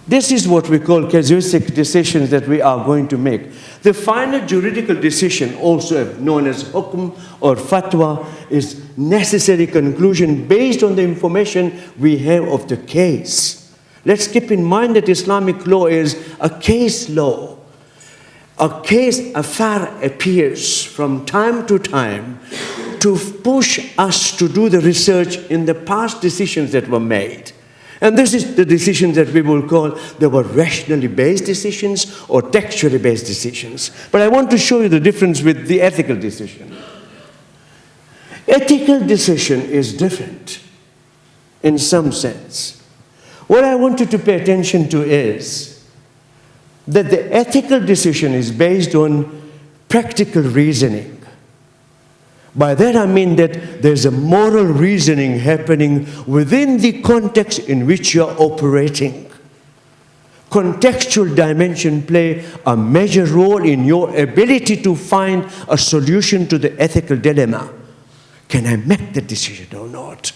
This is what we call casuistic decisions that we are going to make. The final juridical decision, also known as hukm or fatwa, is necessary conclusion based on the information we have of the case. Let's keep in mind that Islamic law is a case law. A case affair appears from time to time to push us to do the research in the past decisions that were made. And this is the decisions that we will call, they were rationally based decisions or textually based decisions. But I want to show you the difference with the ethical decision. Ethical decision is different in some sense. What I want you to pay attention to is that the ethical decision is based on practical reasoning. By that I mean that there's a moral reasoning happening within the context in which you're operating. Contextual dimension play a major role in your ability to find a solution to the ethical dilemma. Can I make the decision or not?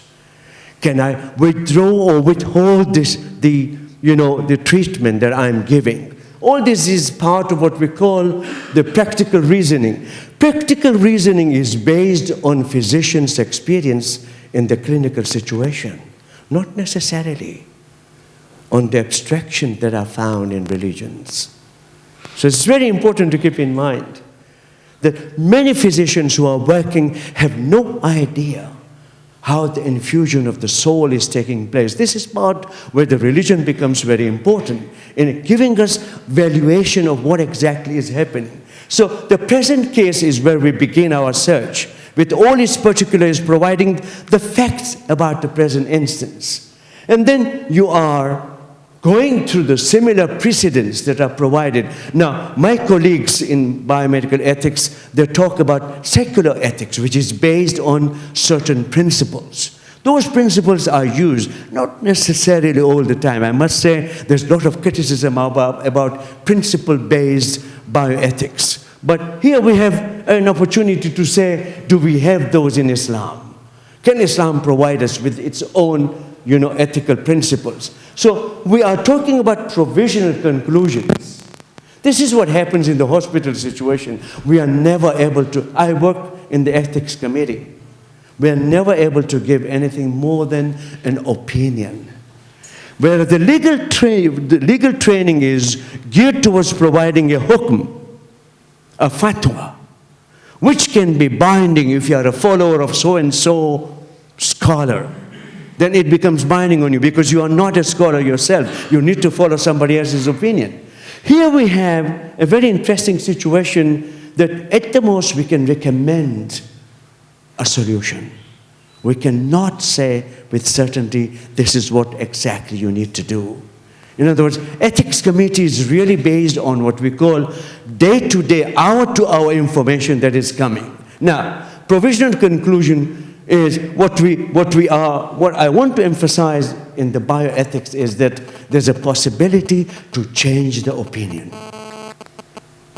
Can I withdraw or withhold the treatment that I'm giving? All this is part of what we call the practical reasoning. Practical reasoning is based on physicians' experience in the clinical situation, not necessarily on the abstractions that are found in religions. So it's very important to keep in mind that many physicians who are working have no idea how the infusion of the soul is taking place. This is part where the religion becomes very important in giving us valuation of what exactly is happening. So the present case is where we begin our search, with all its particulars providing the facts about the present instance. And then you are going through the similar precedents that are provided. Now, my colleagues in biomedical ethics, they talk about secular ethics, which is based on certain principles. Those principles are used, not necessarily all the time. I must say there's a lot of criticism about principle-based bioethics. But here we have an opportunity to say, do we have those in Islam? Can Islam provide us with its own, ethical principles? So we are talking about provisional conclusions. This is what happens in the hospital situation. We are never able to, I work in the ethics committee. We are never able to give anything more than an opinion. Where the legal training is geared towards providing a hukm, a fatwa, which can be binding if you are a follower of so-and-so scholar. Then it becomes binding on you because you are not a scholar yourself. You need to follow somebody else's opinion. Here we have a very interesting situation that at the most we can recommend a solution. We cannot say with certainty, this is what exactly you need to do. In other words, ethics committee is really based on what we call day-to-day, hour-to-hour information that is coming. Now, provisional conclusion is what I want to emphasize in the bioethics is that there's a possibility to change the opinion.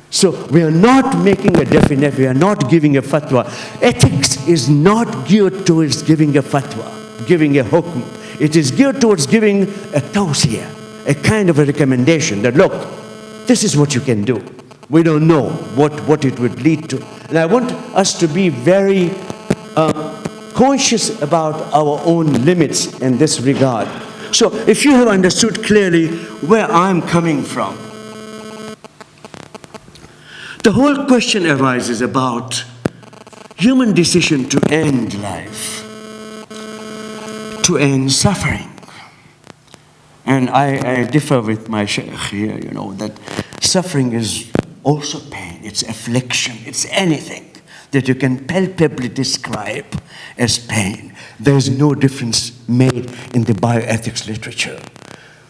So we are not making a definite, we are not giving a fatwa. Ethics is not geared towards giving a fatwa, giving a hukm. It is geared towards giving a tawsiyah, a kind of a recommendation that, look, this is what you can do. We don't know what it would lead to. And I want us to be very conscious about our own limits in this regard. So if you have understood clearly where I'm coming from, the whole question arises about human decision to end life, to end suffering. And I differ with my Shaykh here, that suffering is also pain, it's affliction, it's anything that you can palpably describe as pain. There is no difference made in the bioethics literature.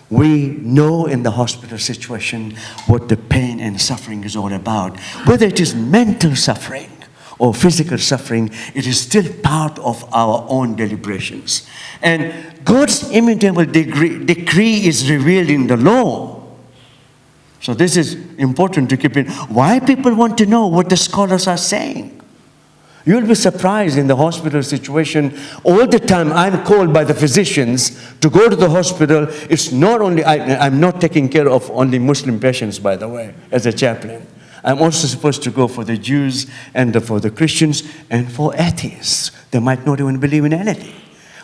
We know in the hospital situation what the pain and suffering is all about. Whether it is mental suffering or physical suffering, it is still part of our own deliberations. And God's immutable decree is revealed in the law. So this is important to keep in. Why people want to know what the scholars are saying? You'll be surprised in the hospital situation. All the time I'm called by the physicians to go to the hospital. It's not only, I'm not taking care of only Muslim patients, by the way, as a chaplain. I'm also supposed to go for the Jews and for the Christians and for atheists. They might not even believe in anything.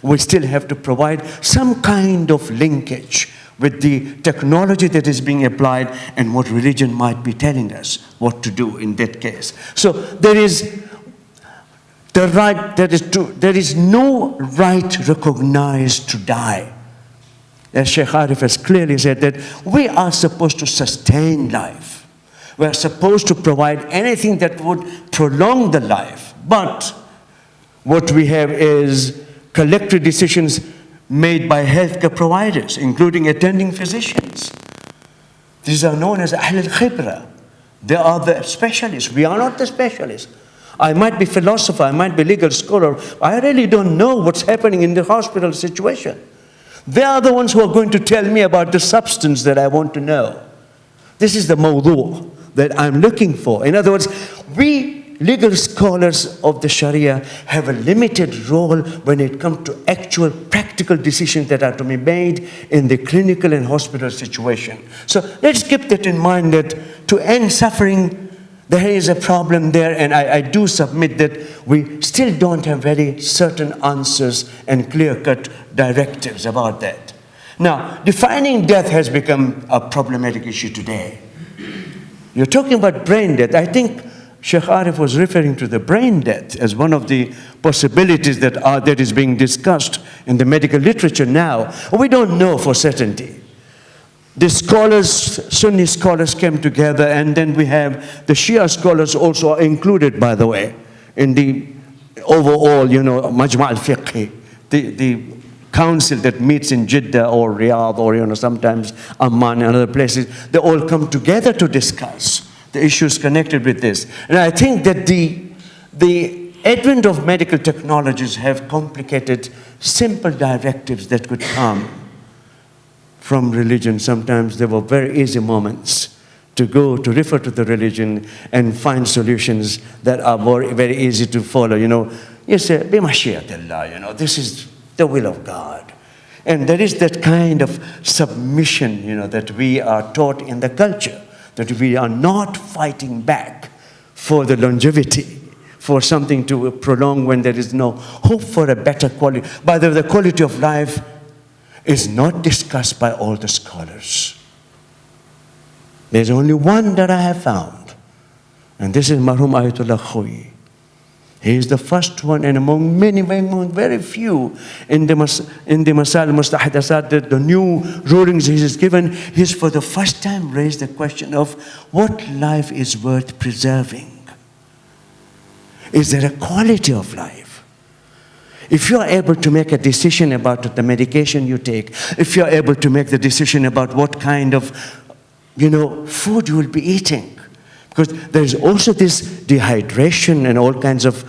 We still have to provide some kind of linkage with the technology that is being applied and what religion might be telling us what to do in that case. So there is the right, there is no right recognized to die. As Shaykh Arif has clearly said that we are supposed to sustain life. We are supposed to provide anything that would prolong the life. But what we have is collective decisions made by healthcare providers, including attending physicians. These are known as Ahl al-Khibra. They are the specialists. We are not the specialists. I might be philosopher, I might be legal scholar. I really don't know what's happening in the hospital situation. They are the ones who are going to tell me about the substance that I want to know. This is the mawdu' that I'm looking for. In other words, we legal scholars of the Sharia have a limited role when it comes to actual practical decisions that are to be made in the clinical and hospital situation. So let's keep that in mind, that to end suffering, there is a problem there, and I do submit that we still don't have very certain answers and clear-cut directives about that. Now, defining death has become a problematic issue today. You're talking about brain death. I think Shaykh Arif was referring to the brain death as one of the possibilities that is being discussed in the medical literature now. We don't know for certainty. The scholars, Sunni scholars came together, and then we have the Shia scholars also are included, by the way, in the overall, Majma' al-Fiqhi, the council that meets in Jeddah or Riyadh or sometimes Amman and other places, they all come together to discuss the issues connected with this. And I think that the advent of medical technologies have complicated simple directives that could come from religion. Sometimes there were very easy moments to go, to refer to the religion and find solutions that are very, very easy to follow. You say, "Bimashiatillah," this is the will of God. And there is that kind of submission, that we are taught in the culture, that we are not fighting back for the longevity, for something to prolong when there is no hope for a better quality. By the way, the quality of life is not discussed by all the scholars. There's only one that I have found, and this is Marhum Ayatollah Khoyi. He is the first one, and among many, very few in the Masail Mustahadasat, the new rulings he has given, he's for the first time raised the question of what life is worth preserving. Is there a quality of life? If you are able to make a decision about the medication you take, if you are able to make the decision about what kind of food you will be eating, because there is also this dehydration and all kinds of,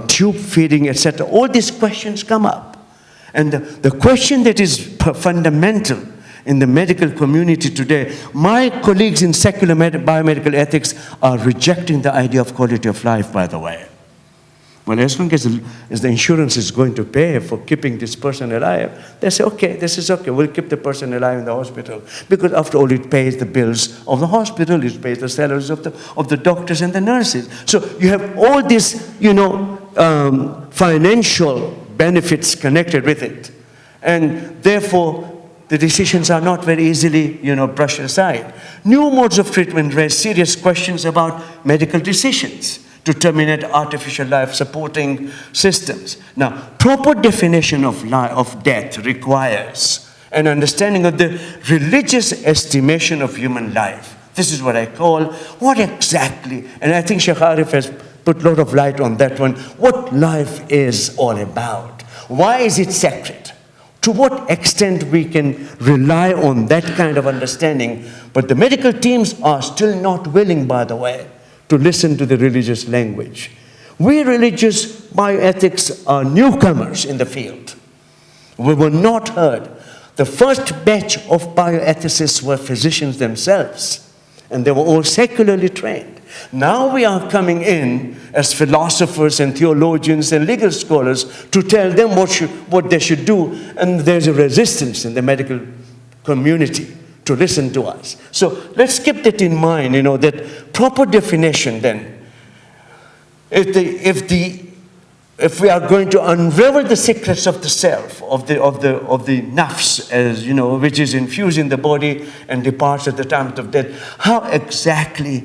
tube feeding, etc. All these questions come up. And the question that is fundamental in the medical community today, my colleagues in secular biomedical ethics are rejecting the idea of quality of life, by the way. Well, as long as the insurance is going to pay for keeping this person alive, they say, okay, this is okay, we'll keep the person alive in the hospital. Because after all, it pays the bills of the hospital, it pays the salaries of the doctors and the nurses. So you have all these, financial benefits connected with it. And therefore, the decisions are not very easily, brushed aside. New modes of treatment raise serious questions about medical decisions to terminate artificial life supporting systems. Now, proper definition of death requires an understanding of the religious estimation of human life. This is what I call, what exactly, and I think Shaykh Arif has put a lot of light on that one, what life is all about. Why is it sacred? To what extent we can rely on that kind of understanding. But the medical teams are still not willing, by the way, to listen to the religious language. We religious bioethics are newcomers in the field. We were not heard. The first batch of bioethicists were physicians themselves, and they were all secularly trained. Now we are coming in as philosophers and theologians and legal scholars to tell them what they should do, and there's a resistance in the medical community to listen to us. So let's keep that in mind, that proper definition then. If we are going to unravel the secrets of the self, of the nafs, as which is infused in the body and departs at the time of death, how exactly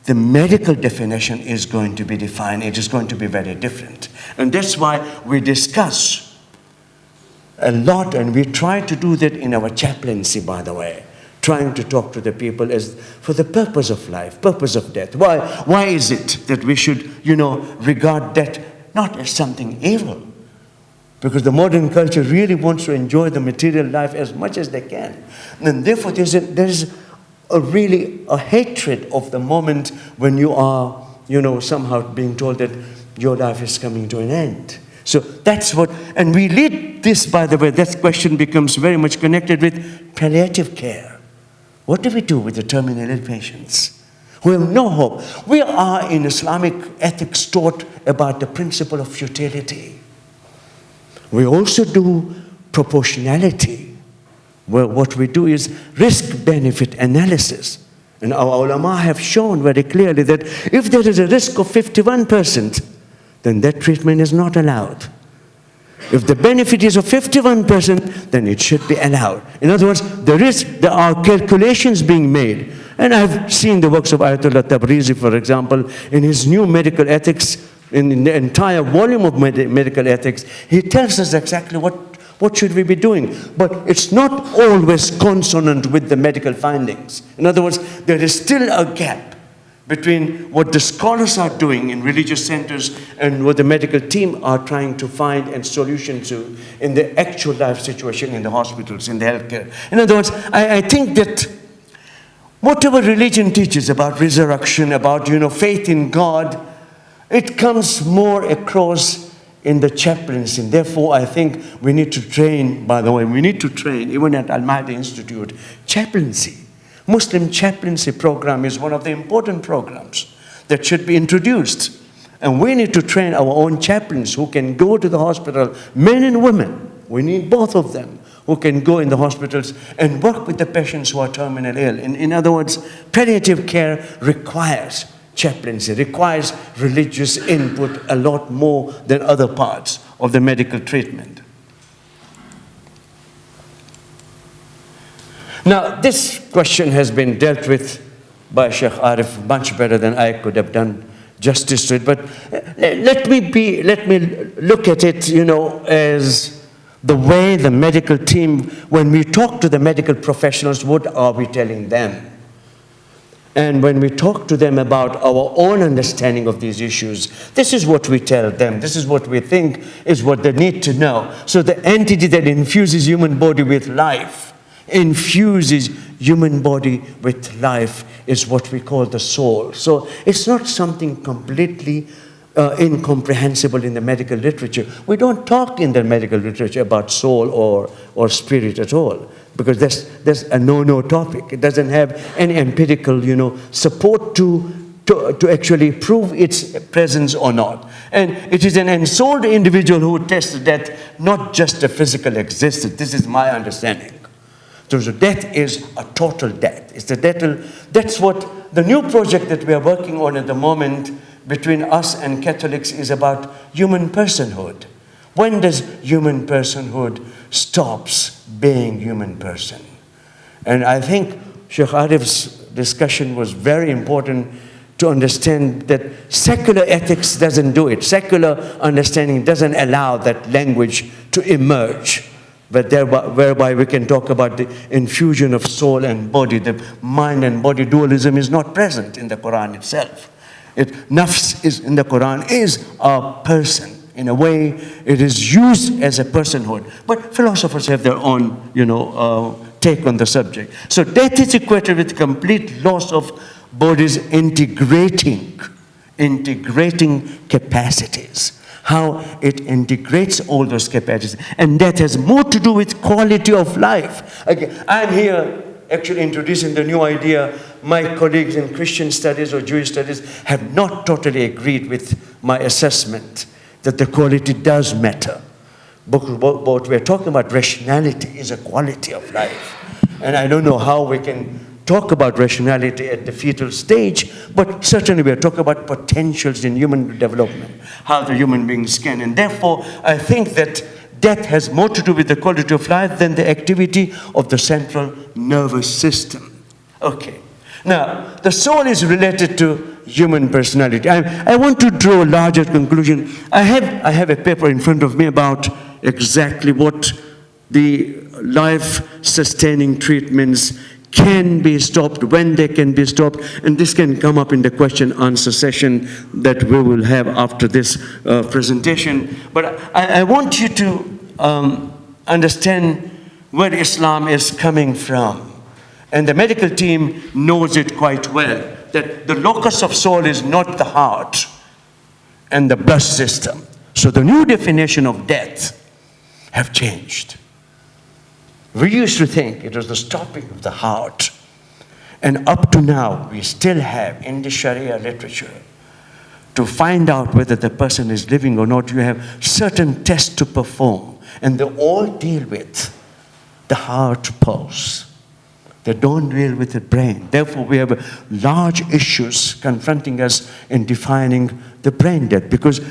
the medical definition is going to be defined? It is going to be very different. And that's why we discuss a lot, and we try to do that in our chaplaincy, by the way, trying to talk to the people as for the purpose of life, purpose of death. Why is it that we should, regard death not as something evil? Because the modern culture really wants to enjoy the material life as much as they can. And therefore, there is really a hatred of the moment when you are, somehow being told that your life is coming to an end. So that's what, and we lead this, by the way, that question becomes very much connected with palliative care. What do we do with the terminally ill patients who have no hope? We are in Islamic ethics taught about the principle of futility. We also do proportionality, where what we do is risk-benefit analysis. And our ulama have shown very clearly that if there is a risk of 51%, then that treatment is not allowed. If the benefit is of 51%, then it should be allowed. In other words, there are calculations being made. And I've seen the works of Ayatollah Tabrizi, for example, in his new medical ethics, in the entire volume of medical ethics, he tells us exactly what should we be doing. But it's not always consonant with the medical findings. In other words, there is still a gap between what the scholars are doing in religious centers and what the medical team are trying to find and solutions to in the actual life situation in the hospitals, in the healthcare. In other words, I think that whatever religion teaches about resurrection, about faith in God, it comes more across in the chaplaincy. And therefore, I think we need to train, by the way, we need to train, even at Al-Mahdi Institute, chaplaincy. Muslim chaplaincy program is one of the important programs that should be introduced. And we need to train our own chaplains who can go to the hospital, men and women. We need both of them, who can go in the hospitals and work with the patients who are terminally ill. In other words, palliative care requires chaplaincy, requires religious input a lot more than other parts of the medical treatment. Now, this question has been dealt with by Shaykh Arif much better than I could have done justice to it. But let me look at it, as the way the medical team, when we talk to the medical professionals, what are we telling them? And when we talk to them about our own understanding of these issues, this is what we tell them. This is what we think is what they need to know. So the entity that infuses human body with life, infuses human body with life, is what we call the soul. So it's not something completely incomprehensible in the medical literature. We don't talk in the medical literature about soul or spirit at all, because that's a no-no topic. It doesn't have any empirical, support to actually prove its presence or not. And it is an ensouled individual who tests death, not just a physical existence. This is my understanding. So death is a total death. It's the death. That's what the new project that we are working on at the moment between us and Catholics is about human personhood. When does human personhood stops being human person? And I think Shaykh Arif's discussion was very important to understand that secular ethics doesn't do it. Secular understanding doesn't allow that language to emerge. But whereby we can talk about the infusion of soul and body. The mind and body dualism is not present in the Quran itself. Nafs is in the Quran is a person. In a way, it is used as a personhood. But philosophers have their own, take on the subject. So death is equated with complete loss of body's integrating capacities. How it integrates all those capacities. And that has more to do with quality of life. Again, I'm here actually introducing the new idea. My colleagues in Christian studies or Jewish studies have not totally agreed with my assessment that the quality does matter. But what we're talking about, rationality, is a quality of life. And I don't know how we can talk about rationality at the fetal stage, but certainly we are talking about potentials in human development, how the human beings can. And therefore, I think that death has more to do with the quality of life than the activity of the central nervous system. Okay. Now, the soul is related to human personality. I want to draw a larger conclusion. I have a paper in front of me about exactly what the life-sustaining treatments can be stopped, when they can be stopped, and this can come up in the question-answer session that we will have after this presentation. But I want you to understand where Islam is coming from. And the medical team knows it quite well, that the locus of soul is not the heart and the blood system. So the new definition of death have changed. We used to think it was the stopping of the heart. And up to now, we still have in the Sharia literature, to find out whether the person is living or not, you have certain tests to perform. And they all deal with the heart pulse. They don't deal with the brain. Therefore, we have large issues confronting us in defining the brain death, because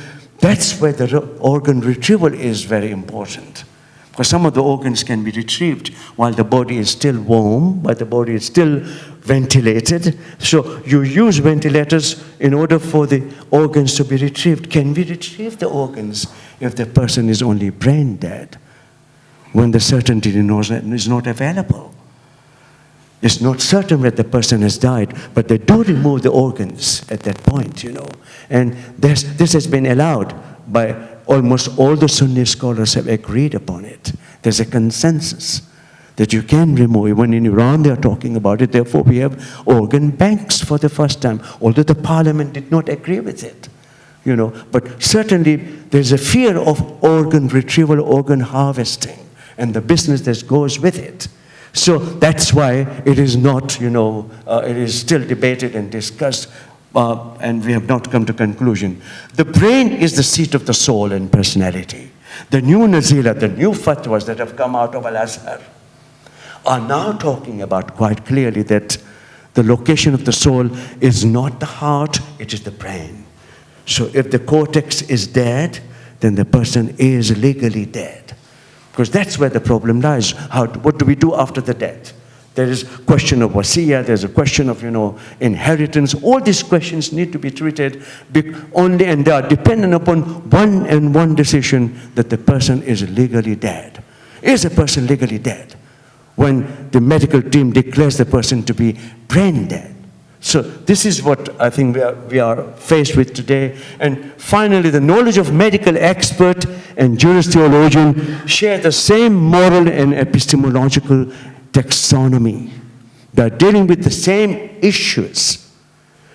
that's where the organ retrieval is very important. Because some of the organs can be retrieved while the body is still warm, but the body is still ventilated. So you use ventilators in order for the organs to be retrieved. Can we retrieve the organs if the person is only brain dead, when the certainty is not available? It's not certain that the person has died, but they do remove the organs at that point, you know. And this has been allowed by almost all the Sunni scholars have agreed upon it. There's a consensus that you can remove. Even in Iran, they are talking about it. Therefore, we have organ banks for the first time, although the parliament did not agree with it, you know. But certainly, there's a fear of organ retrieval, organ harvesting, and the business that goes with it. So that's why it is not, you know, it is still debated and discussed, and we have not come to conclusion. The brain is the seat of the soul and personality. The new nazila, the new fatwas that have come out of Al-Azhar are now talking about quite clearly that the location of the soul is not the heart, it is the brain. So if the cortex is dead, then the person is legally dead. Because that's where the problem lies. What do we do after the death? There is a question of wasiyah, there's a question of, you know, inheritance. All these questions need to be treated only, and they are dependent upon one decision, that the person is legally dead. Is a person legally dead? When the medical team declares the person to be brain dead. So this is what I think we are faced with today. And finally, the knowledge of medical expert and Jewish theologian share the same moral and epistemological taxonomy. They are dealing with the same issues.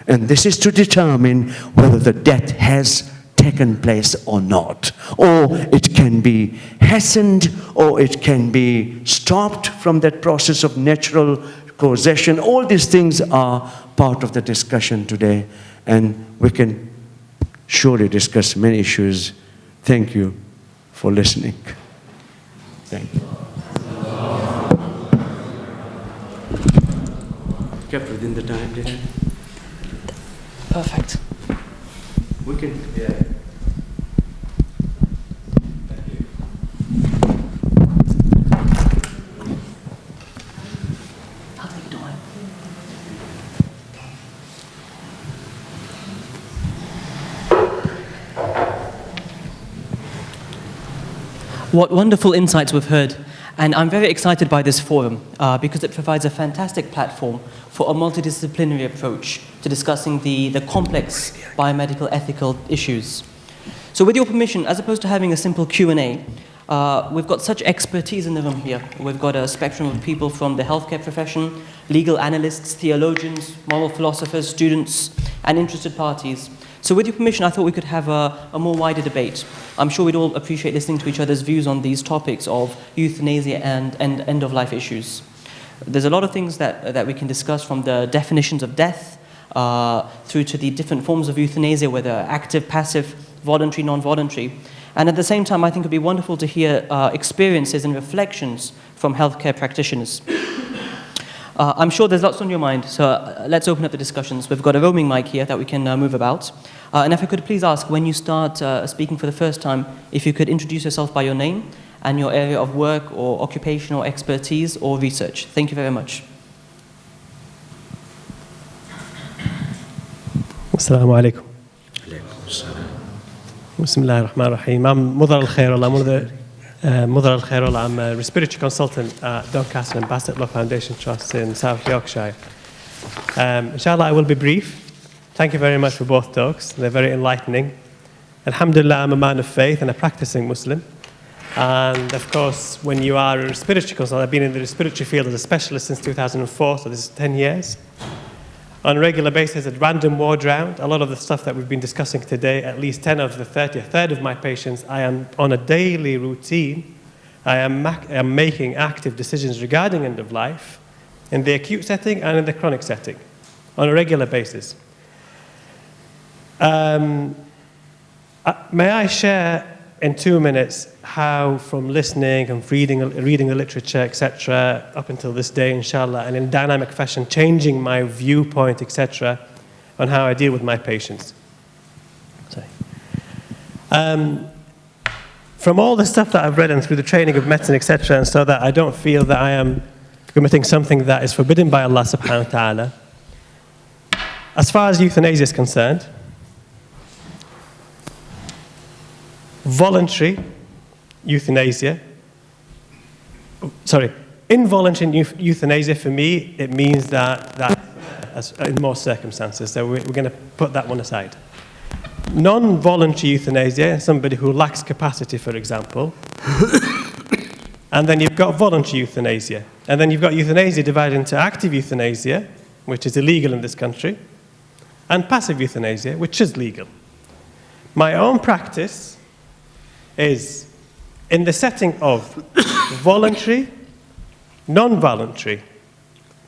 And this is to determine whether the death has taken place or not. Or it can be hastened, or it can be stopped from that process of natural causation. All these things are part of the discussion today, and we can surely discuss many issues. Thank you for listening. Thank you. Kept within the time, did I? Perfect. We can, yeah. What wonderful insights we've heard. And I'm very excited by this forum because it provides a fantastic platform for a multidisciplinary approach to discussing the complex biomedical ethical issues. So with your permission, as opposed to having a simple Q&A, we've got such expertise in the room here. We've got a spectrum of people from the healthcare profession, legal analysts, theologians, moral philosophers, students, and interested parties. So with your permission, I thought we could have a more wider debate. I'm sure we'd all appreciate listening to each other's views on these topics of euthanasia and end-of-life issues. There's a lot of things that we can discuss, from the definitions of death through to the different forms of euthanasia, whether active, passive, voluntary, non-voluntary. And at the same time, I think it would be wonderful to hear experiences and reflections from healthcare practitioners. I'm sure there's lots on your mind, so let's open up the discussions. We've got a roaming mic here that we can move about. And if I could please ask, when you start speaking for the first time, if you could introduce yourself by your name and your area of work or occupational expertise or research. Thank you very much. Assalamu alaikum. Bismillah ar-Rahman ar-Rahim. I'm Mudar al-Khair. I'm a respiratory consultant at Doncaster and Bassett Law Foundation Trust in South Yorkshire. Inshallah, I will be brief. Thank you very much for both talks. They're very enlightening. Alhamdulillah, I'm a man of faith and a practicing Muslim. And of course, when you are a respiratory consultant, I've been in the respiratory field as a specialist since 2004, so this is 10 years. On a regular basis, at random ward round, a lot of the stuff that we've been discussing today, at least 10 of the 30, a third of my patients, I am on a daily routine. I am making active decisions regarding end of life in the acute setting and in the chronic setting on a regular basis. May I share in 2 minutes how, from listening and reading the literature, etc., up until this day, inshallah, and in dynamic fashion, changing my viewpoint, etc., on how I deal with my patients. Sorry. From all the stuff that I've read and through the training of medicine, etc., and so that I don't feel that I am committing something that is forbidden by Allah subhanahu wa ta'ala, as far as euthanasia is concerned, voluntary euthanasia, involuntary euthanasia, for me, it means that in most circumstances, so we're going to put that one aside. Non-voluntary euthanasia, somebody who lacks capacity, for example, and then you've got voluntary euthanasia, and then you've got euthanasia divided into active euthanasia, which is illegal in this country, and passive euthanasia, which is legal. My own practice is in the setting of voluntary, non-voluntary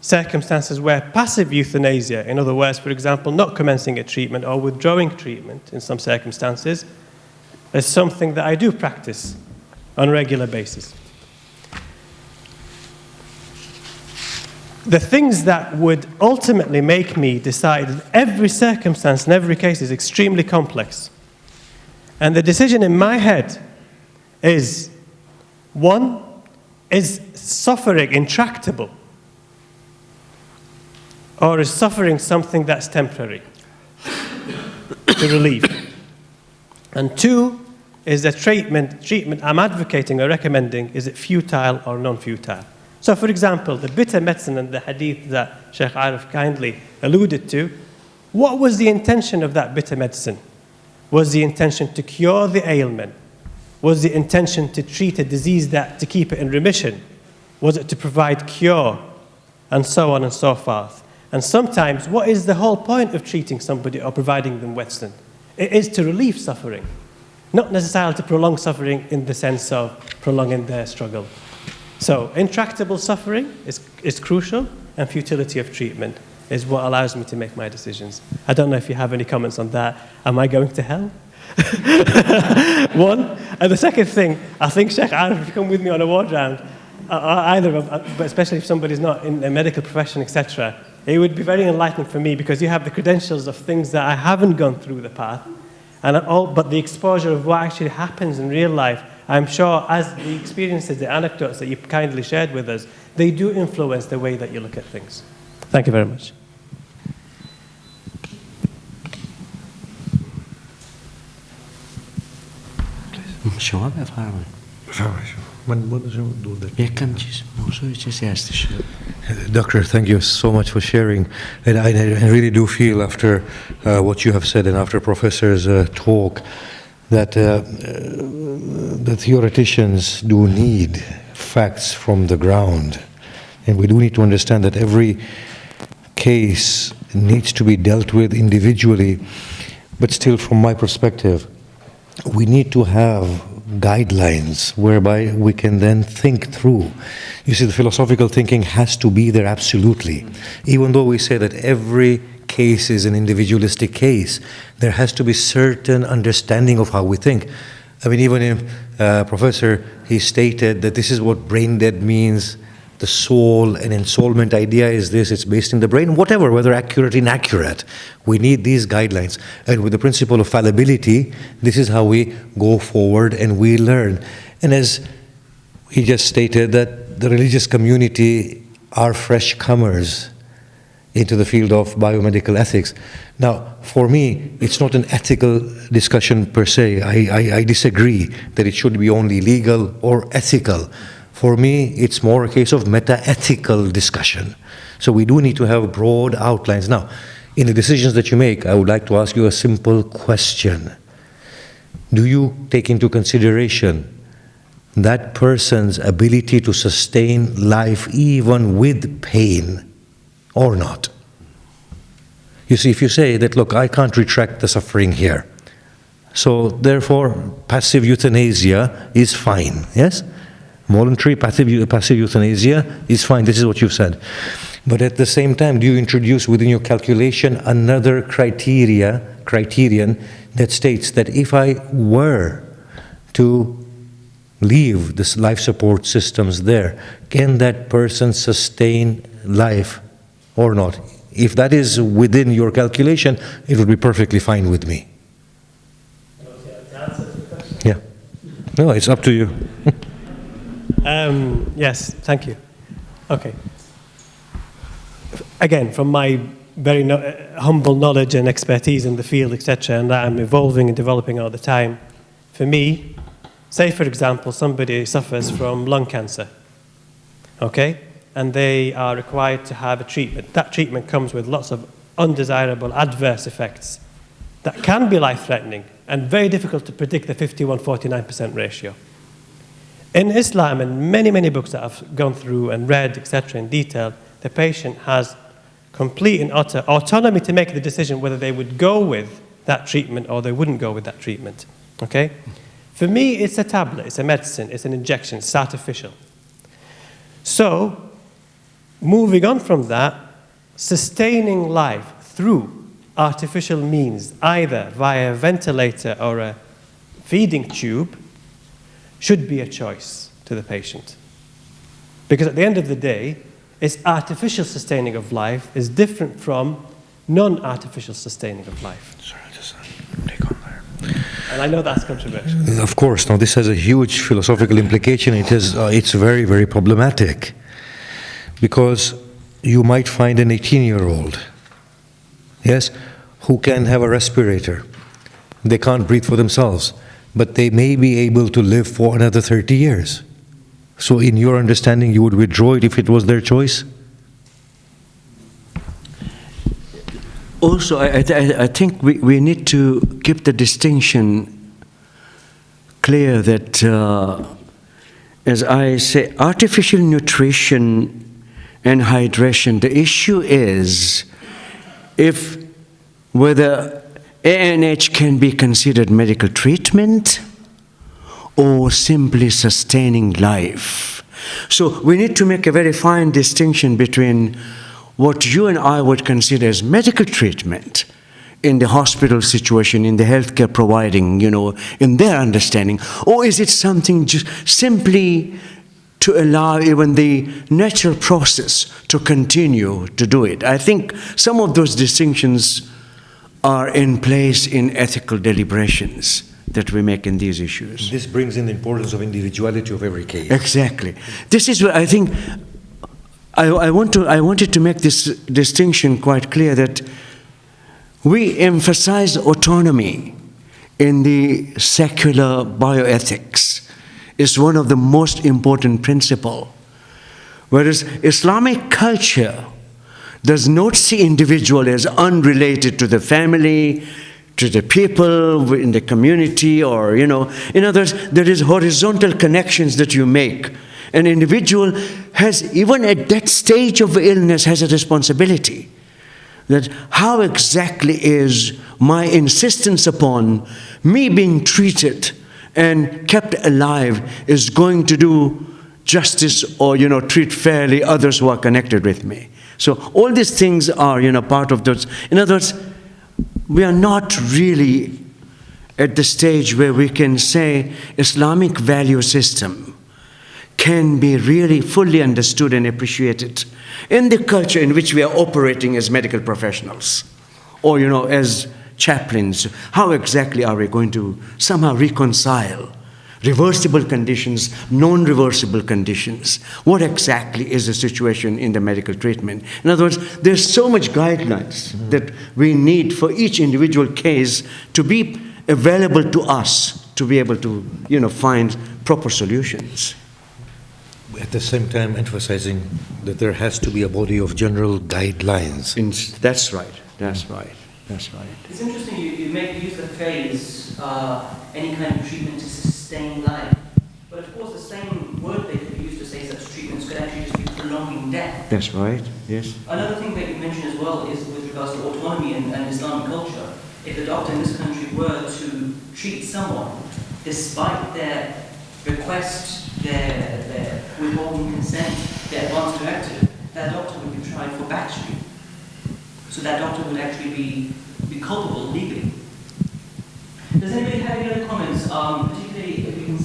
circumstances where passive euthanasia, in other words, for example, not commencing a treatment or withdrawing treatment in some circumstances, is something that I do practice on a regular basis. The things that would ultimately make me decide that every circumstance and every case is extremely complex. And the decision in my head is, one, is suffering intractable? Or is suffering something that's temporary to relieve? And two, is the treatment I'm advocating or recommending, is it futile or non-futile? So for example, the bitter medicine and the hadith that Shaykh Arif kindly alluded to, what was the intention of that bitter medicine? Was the intention to cure the ailment? Was the intention to treat a disease to keep it in remission? Was it to provide cure? And so on and so forth. And sometimes, what is the whole point of treating somebody or providing them medicine? It is to relieve suffering, not necessarily to prolong suffering in the sense of prolonging their struggle. So, intractable suffering is crucial, and futility of treatment is what allows me to make my decisions. I don't know if you have any comments on that. Am I going to hell? One. And the second thing, I think Shaykh Arif, if you come with me on a ward round, either of them, but especially if somebody's not in a medical profession, etc., it would be very enlightening for me because you have the credentials of things that I haven't gone through the path, but the exposure of what actually happens in real life, I'm sure as the experiences, the anecdotes that you kindly shared with us, they do influence the way that you look at things. Thank you very much. شما بفرمایید. یکم چیز موضوع چیزی هستش. Doctor, thank you so much for sharing. And I really do feel after what you have said and after Professor's talk that the theoreticians do need facts from the ground. And we do need to understand that every case needs to be dealt with individually. But still, from my perspective, we need to have guidelines whereby we can then think through. You see, the philosophical thinking has to be there absolutely. Even though we say that every case is an individualistic case, there has to be certain understanding of how we think. I mean, even in Professor, he stated that this is what brain dead means. The soul and ensoulment idea is this, it's based in the brain, whatever, whether accurate or inaccurate. We need these guidelines. And with the principle of fallibility, this is how we go forward and we learn. And as he just stated, that the religious community are fresh comers into the field of biomedical ethics. Now, for me, it's not an ethical discussion per se. I disagree that it should be only legal or ethical. For me, it's more a case of meta-ethical discussion. So we do need to have broad outlines. Now, in the decisions that you make, I would like to ask you a simple question. Do you take into consideration that person's ability to sustain life even with pain or not? You see, if you say that, look, I can't retract the suffering here, so therefore passive euthanasia is fine, yes? Voluntary passive euthanasia is fine. This is what you've said. But at the same time, do you introduce within your calculation another criterion that states that if I were to leave this life support systems there, can that person sustain life or not? If that is within your calculation, it would be perfectly fine with me. Yeah. No, it's up to you. Yes, thank you. Okay. Again, from my very humble knowledge and expertise in the field, etc., and that I'm evolving and developing all the time, for me, say for example, somebody suffers from lung cancer. okay? And they are required to have a treatment. That treatment comes with lots of undesirable adverse effects that can be life-threatening and very difficult to predict the 51-49% ratio. In Islam, and many, many books that I've gone through and read, etc., in detail, the patient has complete and utter autonomy to make the decision whether they would go with that treatment or they wouldn't go with that treatment, okay? For me, it's a tablet, it's a medicine, it's an injection, it's artificial. So, moving on from that, sustaining life through artificial means, either via a ventilator or a feeding tube, should be a choice to the patient. Because at the end of the day, it's artificial sustaining of life is different from non-artificial sustaining of life. Sorry, just take on there. And I know that's controversial. Of course, now this has a huge philosophical implication. It's very, very problematic. Because you might find an 18-year-old, yes, who can have a respirator. They can't breathe for themselves, but they may be able to live for another 30 years. So in your understanding, you would withdraw it if it was their choice? Also, I think we need to keep the distinction clear that, as I say, artificial nutrition and hydration, the issue is whether ANH can be considered medical treatment or simply sustaining life. So we need to make a very fine distinction between what you and I would consider as medical treatment in the hospital situation, in the healthcare providing, in their understanding, or is it something just simply to allow even the natural process to continue to do it? I think some of those distinctions are in place in ethical deliberations that we make in these issues. This brings in the importance of individuality of every case. Exactly. This is where I think I wanted to make this distinction quite clear, that we emphasize autonomy in the secular bioethics. Is one of the most important principles. Whereas Islamic culture does not see individual as unrelated to the family, to the people in the community, or, in other words, there is horizontal connections that you make. An individual has, even at that stage of illness, has a responsibility. That how exactly is my insistence upon me being treated and kept alive is going to do justice or, treat fairly others who are connected with me. So all these things are, part of those. In other words, we are not really at the stage where we can say Islamic value system can be really fully understood and appreciated in the culture in which we are operating as medical professionals or, as chaplains. How exactly are we going to somehow reconcile reversible conditions, non-reversible conditions? What exactly is the situation in the medical treatment? In other words, there's so much guidelines that we need for each individual case to be available to us to be able to, find proper solutions. At the same time, emphasizing that there has to be a body of general guidelines. That's right. That's right. That's right. It's interesting you use the phrase, any kind of treatment to sustain life. But of course the same word they could be used to say such treatments could actually just be prolonging death. That's right, yes. Another thing that you mentioned as well is with regards to autonomy and Islamic culture. If a doctor in this country were to treat someone despite their request, their withholding consent, their advance directive, that doctor would be tried for battery. So that doctor would actually be culpable legally. Does anybody have any other comments, particularly if we can,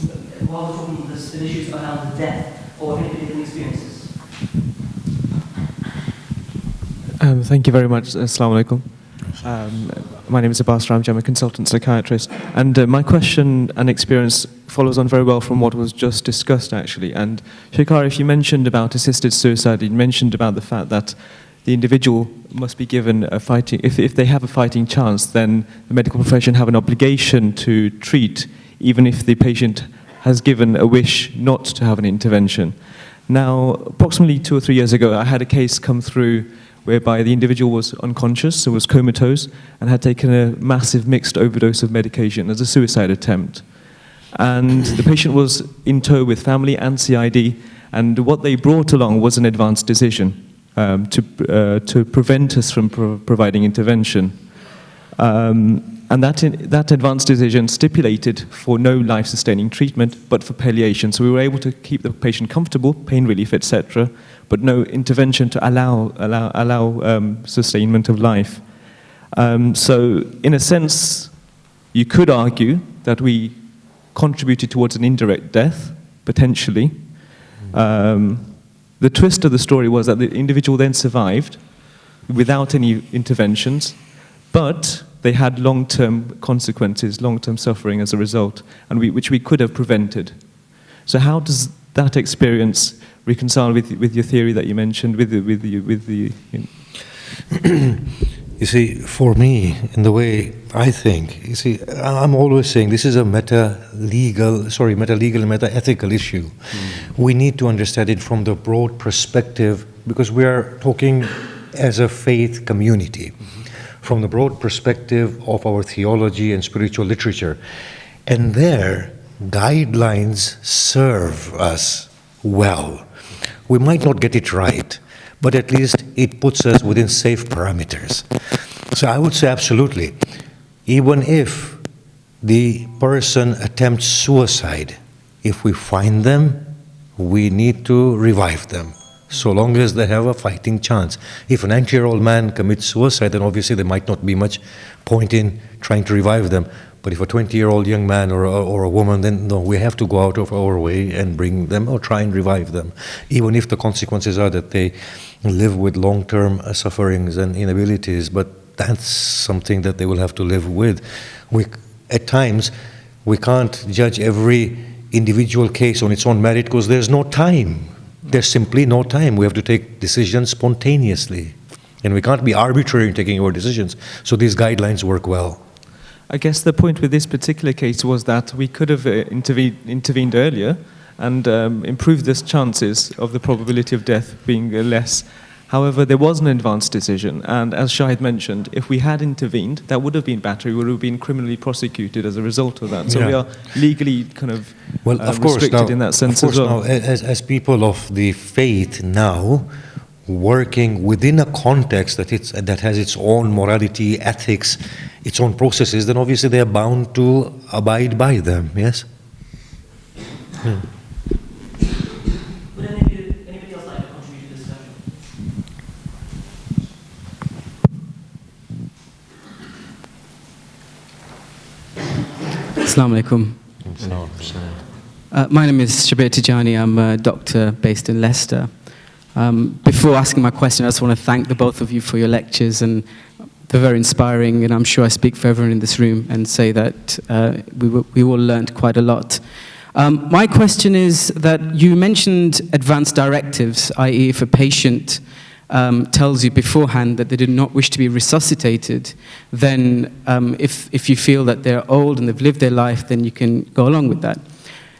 while we're talking this issues around death or any particular experiences? Thank you very much. Assalamu alaikum. My name is Abbas Ramji. I'm a consultant psychiatrist. And my question and experience follows on very well from what was just discussed, actually. And Shaykh Arif, you mentioned about assisted suicide. You mentioned about the fact that the individual must be given a fighting, if they have a fighting chance, then the medical profession have an obligation to treat, even if the patient has given a wish not to have an intervention. Now, approximately 2 or 3 years ago, I had a case come through whereby the individual was unconscious, so was comatose, and had taken a massive mixed overdose of medication as a suicide attempt. And the patient was in tow with family and CID, and what they brought along was an advanced decision to prevent us from providing intervention. And that advanced decision stipulated for no life-sustaining treatment, but for palliation. So we were able to keep the patient comfortable, pain relief, etc., but no intervention to allow sustainment of life. So in a sense, you could argue that we contributed towards an indirect death, potentially. The twist of the story was that the individual then survived without any interventions, but they had long-term consequences, long-term suffering as a result, and which we could have prevented. So how does that experience reconcile with your theory that you mentioned, with the You see, for me, in the way I think, you see, I'm always saying this is a meta-legal and meta-ethical issue. We need to understand it from the broad perspective, because we are talking as a faith community, from the broad perspective of our theology and spiritual literature. And their guidelines serve us well. We might not get it right, but at least it puts us within safe parameters. So I would say absolutely, even if the person attempts suicide, if we find them, we need to revive them, so long as they have a fighting chance. If a 90-year-old man commits suicide, then obviously there might not be much point in trying to revive them. But if a 20-year-old young man or a woman, then no, we have to go out of our way and bring them or try and revive them, even if the consequences are that they live with long-term sufferings and inabilities. But that's something that they will have to live with. At times, we can't judge every individual case on its own merit because there's no time. There's simply no time. We have to take decisions spontaneously. And we can't be arbitrary in taking our decisions. So these guidelines work well. I guess the point with this particular case was that we could have intervened earlier and improved the chances of the probability of death being less. However, there was an advanced decision, and as Shahid mentioned, if we had intervened, that would have been better. We would have been criminally prosecuted as a result of that. So we are legally kind of, restricted in that sense as well. Now, as people of the faith now, working within a context that has its own morality, ethics, its own processes, then obviously they are bound to abide by them, yes? Would anybody else like to contribute to this discussion? Assalamu alaikum. My name is Shabir Tijani. I'm a doctor based in Leicester. Before asking my question, I just want to thank the both of you for your lectures, and they're very inspiring, and I'm sure I speak for everyone in this room and say that we all learned quite a lot. My question is that you mentioned advanced directives, i.e. if a patient tells you beforehand that they do not wish to be resuscitated, then if you feel that they're old and they've lived their life, then you can go along with that.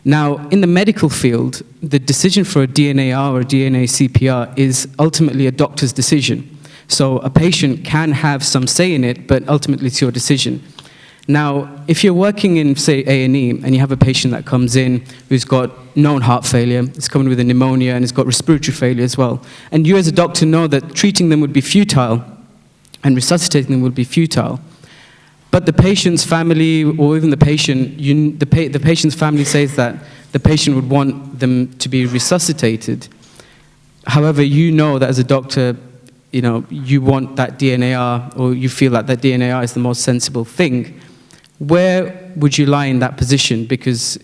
Now, in the medical field, the decision for a DNAR or DNA CPR is ultimately a doctor's decision. So a patient can have some say in it, but ultimately it's your decision. Now, if you're working in, say, A&E, and you have a patient that comes in who's got known heart failure, is coming with a pneumonia, and has got respiratory failure as well, and you as a doctor know that treating them would be futile and resuscitating them would be futile, but the patient's family, or even the patient, the patient's family says that the patient would want them to be resuscitated. However, you know that as a doctor, you want that DNAR, or you feel that DNAR is the most sensible thing. Where would you lie in that position? Because,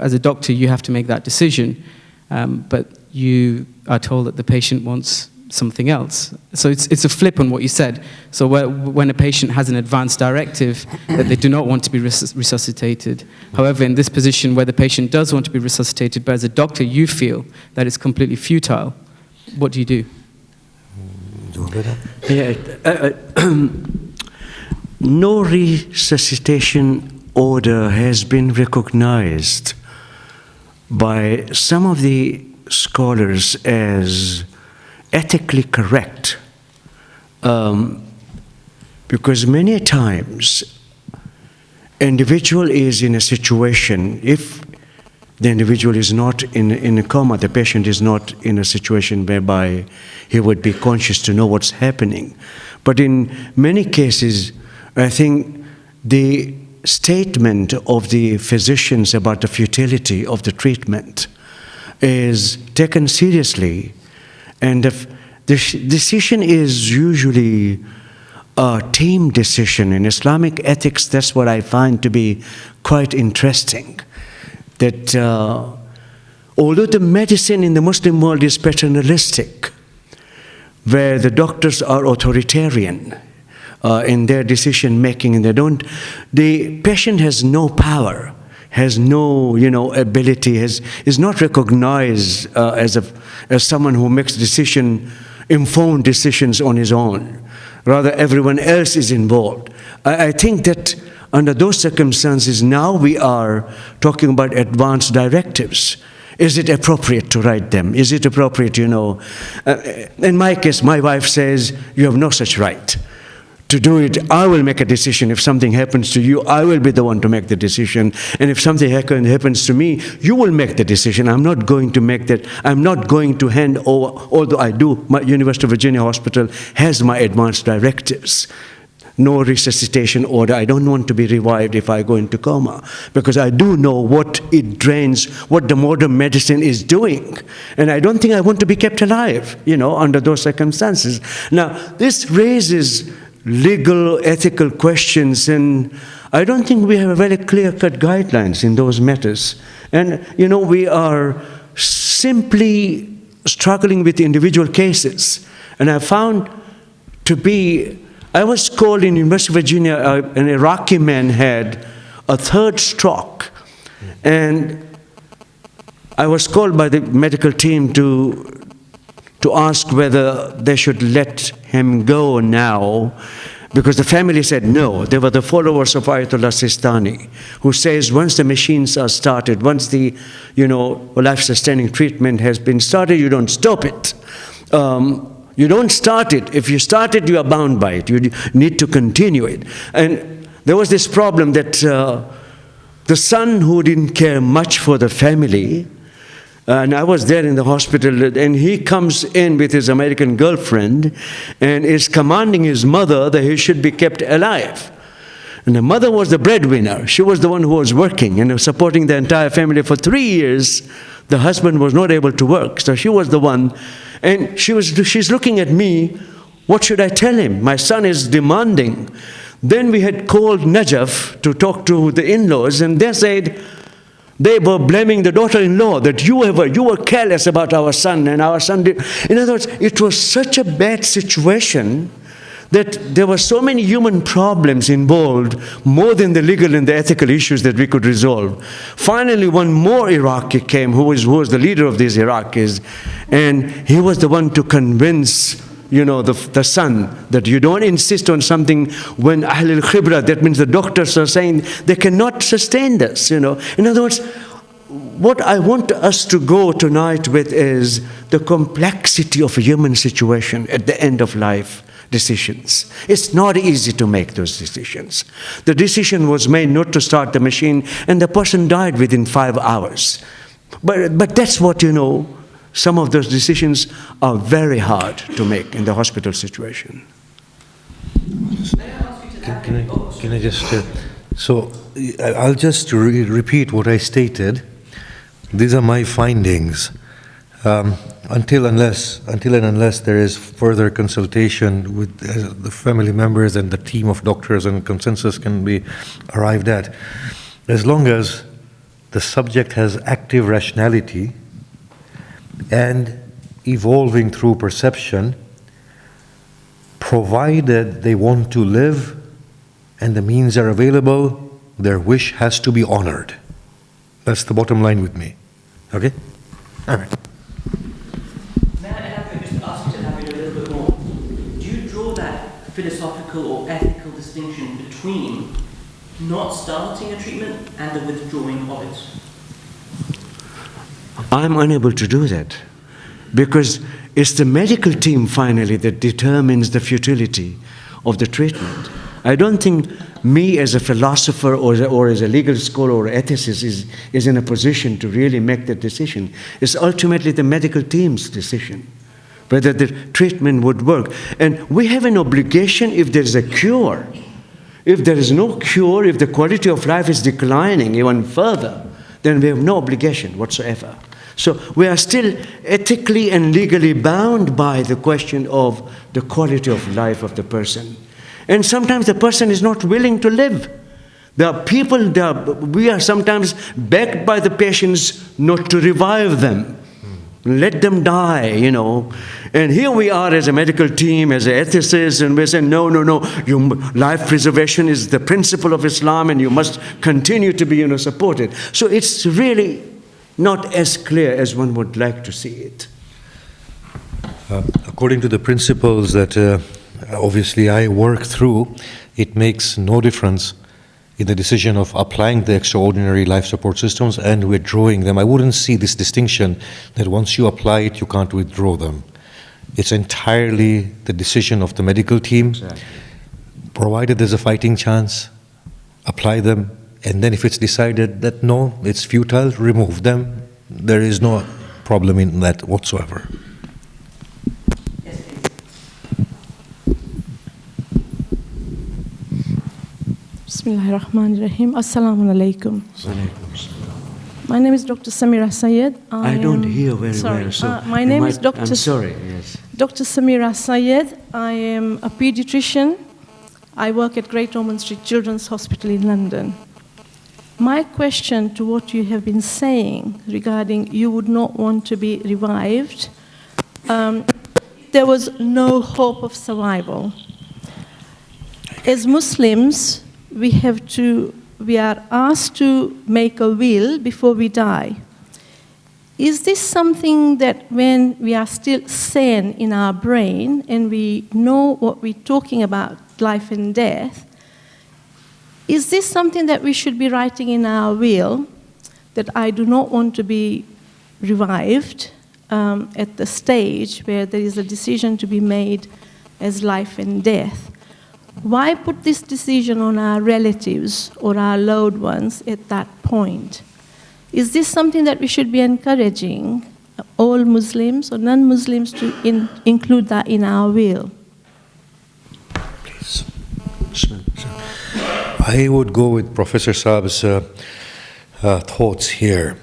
as a doctor, you have to make that decision, but you are told that the patient wants something else. So it's a flip on what you said. So when a patient has an advanced directive that they do not want to be resuscitated, however, in this position where the patient does want to be resuscitated, but as a doctor you feel that it's completely futile, what do you do? No resuscitation order has been recognized by some of the scholars as ethically correct, because many times individual is in a situation, if the individual is not in a coma, the patient is not in a situation whereby he would be conscious to know what's happening. But in many cases, I think the statement of the physicians about the futility of the treatment is taken seriously, and the decision is usually a team decision. In Islamic ethics, that's what I find to be quite interesting, that although the medicine in the Muslim world is paternalistic, where the doctors are authoritarian in their decision making, and the patient has no power, has no ability, is not recognized as someone who makes informed decisions on his own. Rather, everyone else is involved. I think that under those circumstances, now we are talking about advanced directives. Is it appropriate to write them? Is it appropriate, in my case, my wife says, you have no such right to do it. I will make a decision. If something happens to you, I will be the one to make the decision. And if something happens to me, you will make the decision. I'm not going to make that. I'm not going to hand over, although I do. My University of Virginia Hospital has my advanced directives. No resuscitation order. I don't want to be revived if I go into coma, because I do know what it drains, what the modern medicine is doing. And I don't think I want to be kept alive, under those circumstances. Now, this raises legal, ethical questions, and I don't think we have a very clear-cut guidelines in those matters. And, we are simply struggling with individual cases. And I found I was called in University of Virginia, an Iraqi man had a third stroke. And I was called by the medical team to ask whether they should let him go now, because the family said no. They were the followers of Ayatollah Sistani, who says once the machines are started, once the life-sustaining treatment has been started, you don't stop it. You don't start it. If you start it, you are bound by it. You need to continue it. And there was this problem that the son, who didn't care much for the family, and I was there in the hospital, and he comes in with his American girlfriend and is commanding his mother that he should be kept alive. And the mother was the breadwinner. She was the one who was working and supporting the entire family. For 3 years, the husband was not able to work. So she was the one. And she's looking at me, what should I tell him? My son is demanding. Then we had called Najaf to talk to the in-laws, and they said, they were blaming the daughter-in-law that you were careless about our son, and our son did. In other words, it was such a bad situation that there were so many human problems involved, more than the legal and the ethical issues that we could resolve. Finally, one more Iraqi came, who was the leader of these Iraqis, and he was the one to convince the son that you don't insist on something when Ahl al-Khibra, that means the doctors are saying they cannot sustain this, In other words, what I want us to go tonight with is the complexity of a human situation at the end of life decisions. It's not easy to make those decisions. The decision was made not to start the machine, and the person died within 5 hours. But that's what, some of those decisions are very hard to make in the hospital situation. Can I just... so I'll just repeat what I stated. These are my findings. Until and unless there is further consultation with the family members and the team of doctors and consensus can be arrived at, as long as the subject has active rationality and evolving through perception, provided they want to live and the means are available, their wish has to be honored. That's the bottom line with me. Okay? All right. May I just ask you to elaborate a little bit more? Do you draw that philosophical or ethical distinction between not starting a treatment and the withdrawing of it? I'm unable to do that because it's the medical team finally that determines the futility of the treatment. I don't think me as a philosopher or as a legal scholar or ethicist is in a position to really make that decision. It's ultimately the medical team's decision whether the treatment would work. And we have an obligation, if there's a cure, if there is no cure, if the quality of life is declining even further, then we have no obligation whatsoever. So we are still ethically and legally bound by the question of the quality of life of the person. And sometimes the person is not willing to live. There are people, we are sometimes begged by the patients not to revive them. Let them die, you know. And here we are as a medical team, as an ethicist, and we say, no, life preservation is the principle of Islam and you must continue to be, supported. So it's really not as clear as one would like to see it. According to the principles that obviously I work through, it makes no difference in the decision of applying the extraordinary life support systems and withdrawing them. I wouldn't see this distinction that once you apply it, you can't withdraw them. It's entirely the decision of the medical team. Exactly. Provided there's a fighting chance, apply them, and then if it's decided that no, it's futile, remove them. There is no problem in that whatsoever. Bismillahirrahmanirrahim. Assalamu alaikum. My name is Dr. Samira Sayed. I don't hear very well. So my name is Dr. I'm sorry, yes. Dr. Samira Sayed. I am a pediatrician. I work at Great Ormond Street Children's Hospital in London. My question to what you have been saying regarding you would not want to be revived, there was no hope of survival. As Muslims, we are asked to make a will before we die. Is this something that when we are still sane in our brain and we know what we're talking about, life and death, is this something that we should be writing in our will, that I do not want to be revived at the stage where there is a decision to be made as life and death? Why put this decision on our relatives or our loved ones at that point? Is this something that we should be encouraging all Muslims or non-Muslims to include that in our will? Please. I would go with Professor Saab's thoughts here.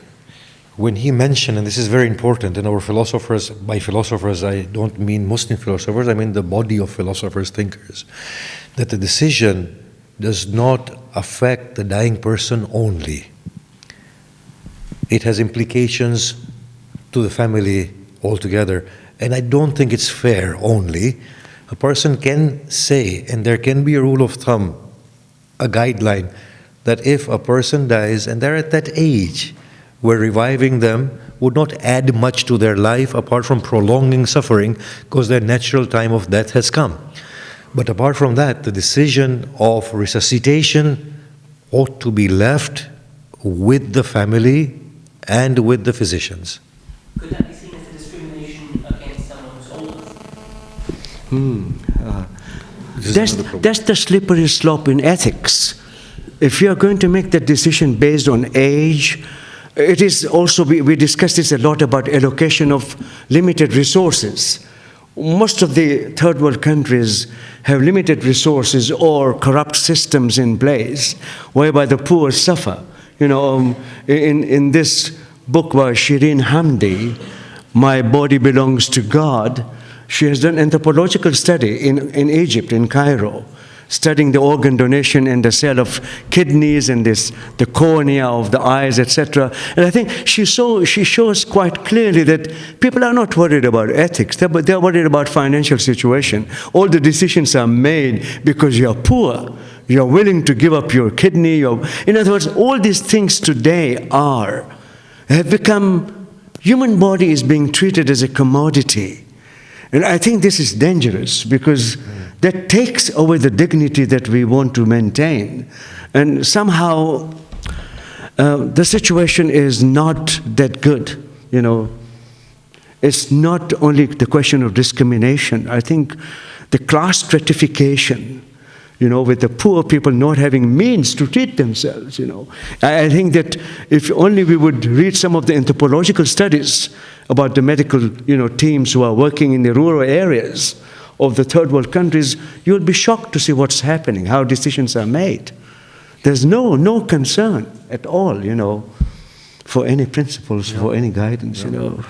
When he mentioned, and this is very important, and our philosophers, by philosophers I don't mean Muslim philosophers, I mean the body of philosophers, thinkers, that the decision does not affect the dying person only. It has implications to the family altogether. And I don't think it's fair only. A person can say, and there can be a rule of thumb, a guideline, that if a person dies and they're at that age where reviving them would not add much to their life apart from prolonging suffering because their natural time of death has come. But apart from that, the decision of resuscitation ought to be left with the family and with the physicians. Could that be seen as a discrimination against someone who's older? That's the slippery slope in ethics. If you are going to make that decision based on age, it is also, we discussed this a lot about allocation of limited resources. Most of the third world countries have limited resources or corrupt systems in place whereby the poor suffer. You know, in this book by Shireen Hamdi, My Body Belongs to God, she has done anthropological study in Egypt, in Cairo, studying the organ donation and the sale of kidneys and the cornea of the eyes, etc. And I think she shows quite clearly that people are not worried about ethics, they're worried about financial situation. All the decisions are made because you're poor. You're willing to give up your kidney. In other words, all these things today have become, human body is being treated as a commodity. And I think this is dangerous because that takes away the dignity that we want to maintain. And somehow the situation is not that good you know, it's not only the question of discrimination. I think the class stratification, you know, with the poor people not having means to treat themselves, you know. I think that if only we would read some of the anthropological studies about the medical, you know, teams who are working in the rural areas of the third world countries, you'll be shocked to see what's happening, how decisions are made. There's no concern at all, you know, for any principles, for any guidance, you know.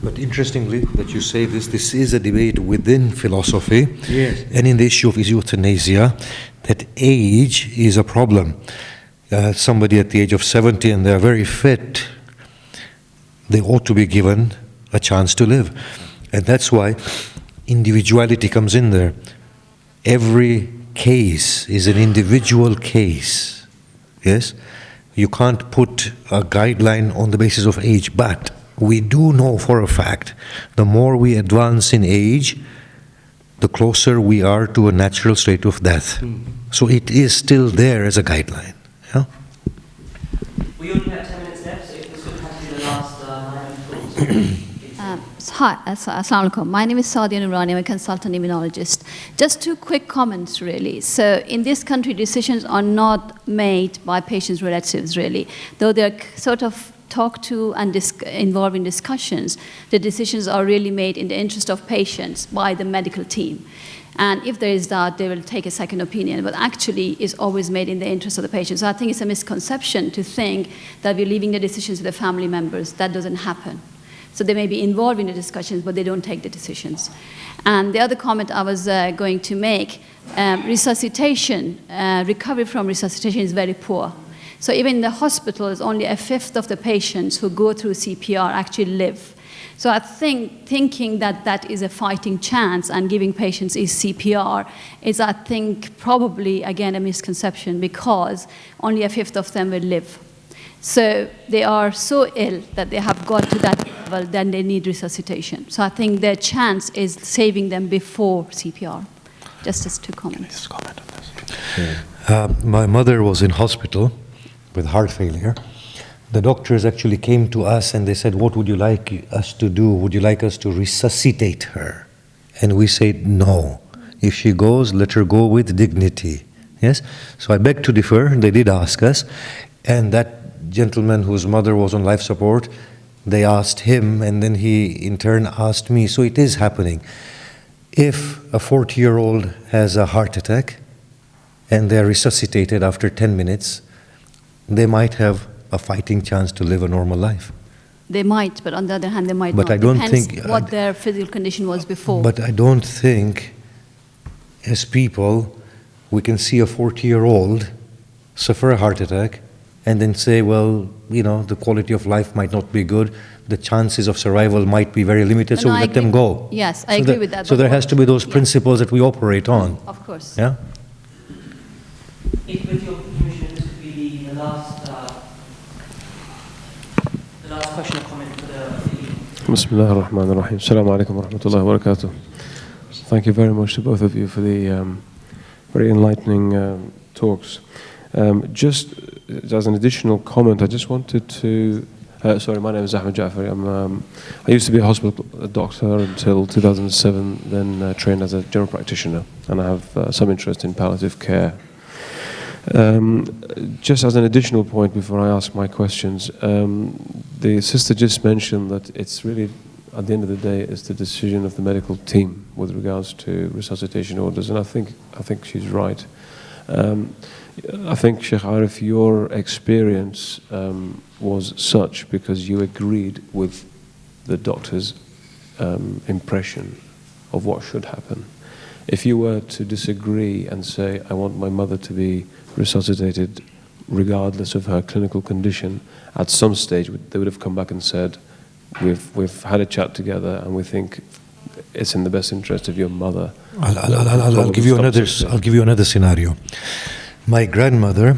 But interestingly that you say this is a debate within philosophy, Yes. and in the issue of euthanasia, that age is a problem. Somebody at the age of 70 and they're very fit, they ought to be given a chance to live. And that's why individuality comes in there. Every case is an individual case. Yes? You can't put a guideline on the basis of age, but we do know for a fact the more we advance in age, the closer we are to a natural state of death. So it is still there as a guideline. Yeah? We only have 10 minutes left, so if this would have to be the last line of Hi, Assalamu alaikum. My name is Sadia Noorani. I'm a consultant immunologist. Just two quick comments, really. So in this country, decisions are not made by patients' relatives, really. Though they're sort of talked to and involved in discussions, the decisions are really made in the interest of patients by the medical team. And if there is doubt, they will take a second opinion. But actually, it's always made in the interest of the patient. So I think it's a misconception to think that we're leaving the decisions to the family members. That doesn't happen. So they may be involved in the discussions, but they don't take the decisions. And the other comment I was going to make, resuscitation, recovery from resuscitation is very poor. So even in the hospitals, only a fifth of the patients who go through CPR actually live. So I think thinking that that is a fighting chance and giving patients is CPR is, I think, probably, again, a misconception because only a fifth of them will live. So they are so ill that they have got to that level, then they need resuscitation. So I think their chance is saving them before CPR. Just as two comments. My mother was in hospital with heart failure. The doctors actually came to us and they said, what would you like us to do? Would you like us to resuscitate her? And we said, no. If she goes, let her go with dignity. Yes? So I beg to differ. They did ask us. And that gentleman whose mother was on life support, they asked him, and then he in turn asked me. So it is happening. If a 40-year-old has a heart attack and they're resuscitated after 10 minutes, they might have a fighting chance to live a normal life. They might, but on the other hand, they might But not. I don't Depends think what their physical condition was before. But I don't think, as people, we can see a 40-year-old suffer a heart attack and then say, well, you know, the quality of life might not be good, the chances of survival might be very limited, so we let them go. Yes, I agree with that. So there has to be those principles that we operate on. Of course. Yeah? If with your permission, this would be the last question or comment for the Bismillah ar-Rahman ar-Rahim. Assalamu alaikum wa rahmatullahi wa barakatuh. Thank you very much to both of you for the very enlightening talks. Just as an additional comment, I just wanted to... sorry, my name is Ahmed Jafari. I used to be a hospital doctor until 2007, then trained as a general practitioner, and I have some interest in palliative care. Just as an additional point before I ask my questions, the sister just mentioned that it's really, at the end of the day, it's the decision of the medical team with regards to resuscitation orders, and I think she's right. I think, Shaykh Arif, your experience was such because you agreed with the doctor's impression of what should happen. If you were to disagree and say, I want my mother to be resuscitated regardless of her clinical condition, at some stage they would have come back and said, we've had a chat together and we think it's in the best interest of your mother. I'll give you another scenario. My grandmother,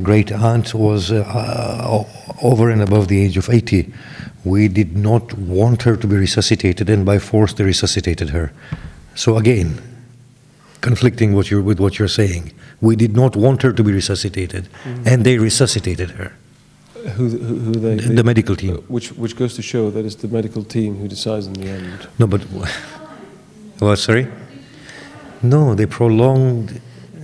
great aunt, was over and above the age of 80. We did not want her to be resuscitated, and by force they resuscitated her. So again, conflicting with what you're saying. We did not want her to be resuscitated, and they resuscitated her. Who they? The medical team. Which goes to show that it's the medical team who decides in the end. No, but what? Sorry. No, they prolonged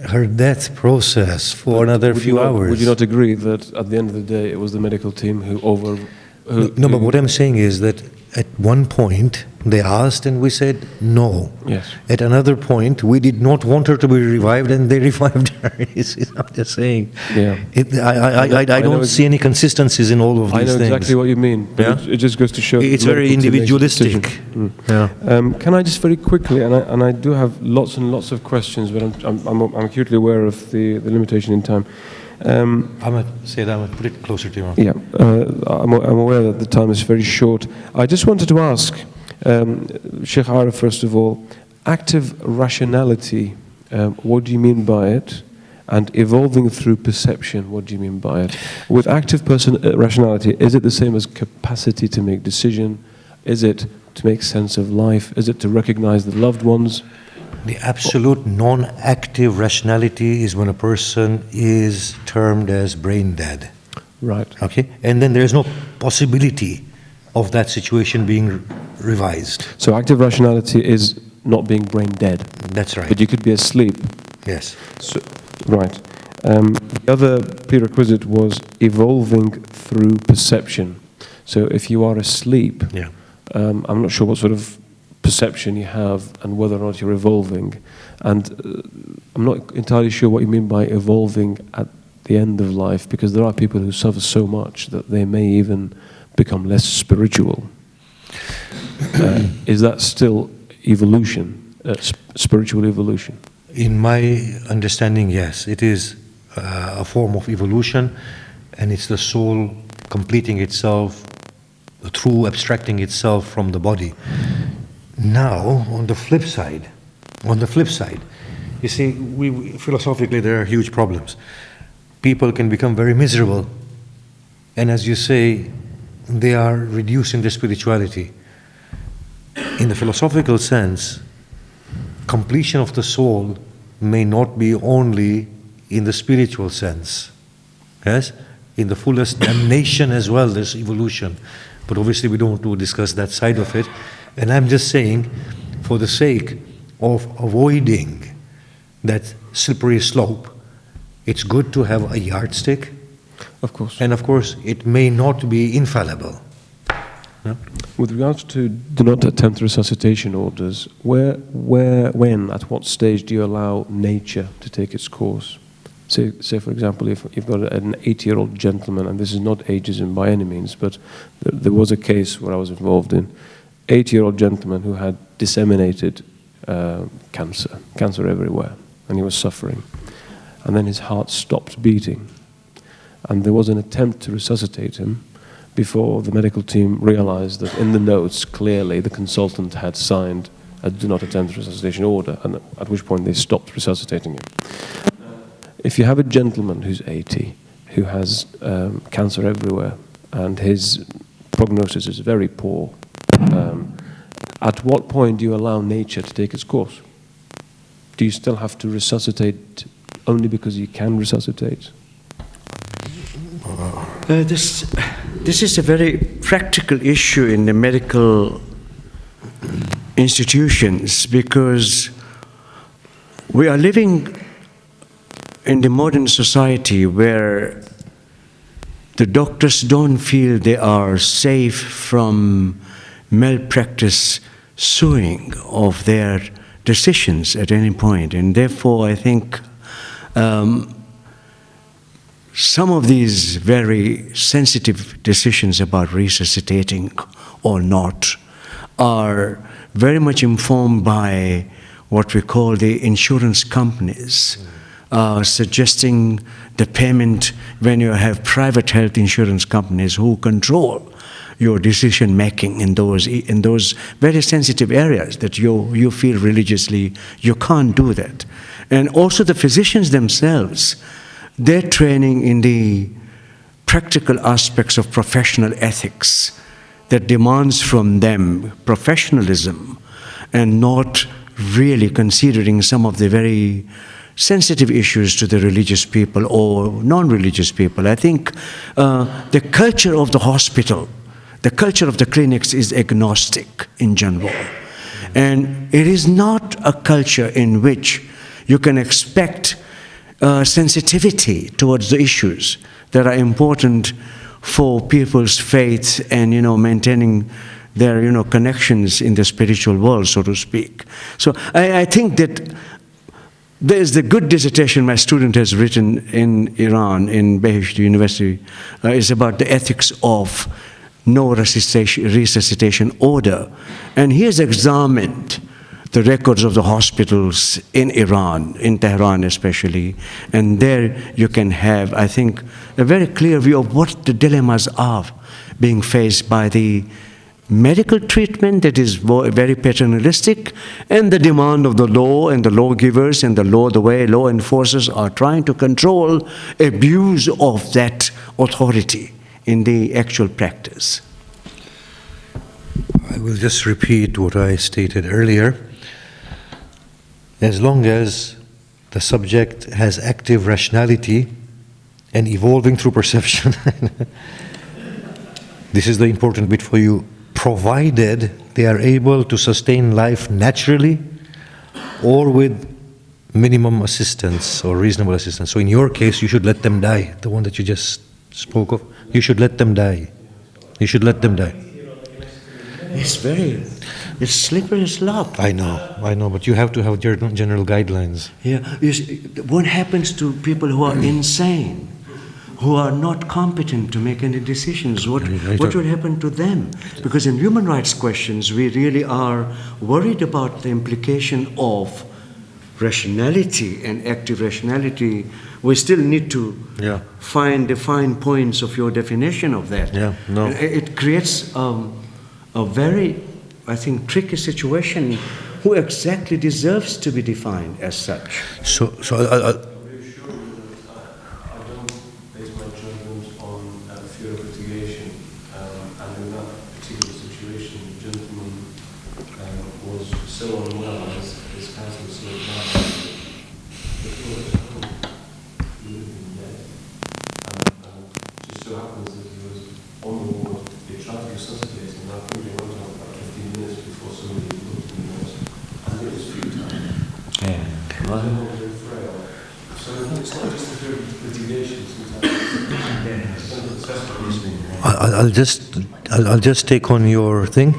her death process for another few hours. Would you not agree that at the end of the day it was the medical team who No, but what I'm saying is that at one point they asked and we said no. Yes. At another point we did not want her to be revived and they revived her. I'm just saying. Yeah. I don't see any consistencies in all of these things. I know exactly what you mean. But Yeah? it just goes to show. It's very individualistic. Yeah. Can I just very quickly, and I do have lots and lots of questions, but I'm acutely aware of the limitation in time. Ahmed, say that. Ahmed, put it closer to you. Yeah, I'm aware that the time is very short. I just wanted to ask Shaykh Arif, first of all, active rationality, what do you mean by it? And evolving through perception, what do you mean by it? With active rationality, is it the same as capacity to make decision? Is it to make sense of life? Is it to recognize the loved ones? The absolute non-active rationality is when a person is termed as brain dead. Right. Okay? And then there's no possibility of that situation being revised. So active rationality is not being brain dead. That's right. But you could be asleep. Yes. So, right. The other prerequisite was evolving through perception. So if you are asleep, Yeah. I'm not sure what sort of perception you have and whether or not you're evolving. And I'm not entirely sure what you mean by evolving at the end of life, because there are people who suffer so much that they may even become less spiritual. Is that still evolution, spiritual evolution? In my understanding, yes. It is a form of evolution, and it's the soul completing itself through abstracting itself from the body. Now, on the flip side, you see, philosophically there are huge problems. People can become very miserable, and as you say, they are reducing their spirituality. In the philosophical sense, completion of the soul may not be only in the spiritual sense. Yes? In the fullest damnation as well, there's evolution. But obviously we don't want to discuss that side of it. And I'm just saying, for the sake of avoiding that slippery slope, it's good to have a yardstick. Of course. And of course, it may not be infallible. Yeah? With regards to do not attempt resuscitation orders, when, at what stage do you allow nature to take its course? Say for example, if you've got an 80-year-old gentleman, and this is not ageism by any means, but there was a case where I was involved in, 80-year-old gentleman who had disseminated cancer everywhere, and he was suffering. And then his heart stopped beating. And there was an attempt to resuscitate him before the medical team realized that in the notes, clearly, the consultant had signed a do not attempt resuscitation order, and at which point they stopped resuscitating him. If you have a gentleman who's 80, who has cancer everywhere, and his prognosis is very poor, at what point do you allow nature to take its course? Do you still have to resuscitate only because you can resuscitate? This is a very practical issue in the medical institutions, because we are living in the modern society where the doctors don't feel they are safe from malpractice suing of their decisions at any point. And therefore, I think some of these very sensitive decisions about resuscitating or not are very much informed by what we call the insurance companies, suggesting the payment when you have private health insurance companies who control your decision making in those very sensitive areas that you feel religiously you can't do that. And also the physicians themselves, their training in the practical aspects of professional ethics that demands from them professionalism and not really considering some of the very sensitive issues to the religious people or non-religious people. I think the culture of the hospital, the culture of the clinics is agnostic in general. And it is not a culture in which you can expect sensitivity towards the issues that are important for people's faith and, maintaining their, connections in the spiritual world, so to speak. So I think that there is the good dissertation my student has written in Iran, in Behesht University, is about the ethics of no resuscitation order. And he has examined the records of the hospitals in Iran, in Tehran especially, and there you can have, I think, a very clear view of what the dilemmas are being faced by the medical treatment that is very paternalistic, and the demand of the law and the lawgivers and the way law enforcers are trying to control abuse of that authority in the actual practice. I will just repeat what I stated earlier. As long as the subject has active rationality and evolving through perception, this is the important bit for you, provided they are able to sustain life naturally or with minimum assistance or reasonable assistance. So in your case, you should let them die, the one that you just spoke of. You should let them die. You should let them die. It's slippery slope. I know, but you have to have general guidelines. Yeah, you see, what happens to people who are insane, who are not competent to make any decisions? What will happen to them? Because in human rights questions, we really are worried about the implication of rationality and active rationality. We still need to find the fine points of your definition of that. Yeah, no. It creates a very, I think, tricky situation. Who exactly deserves to be defined as such? So I'll just take on your thing.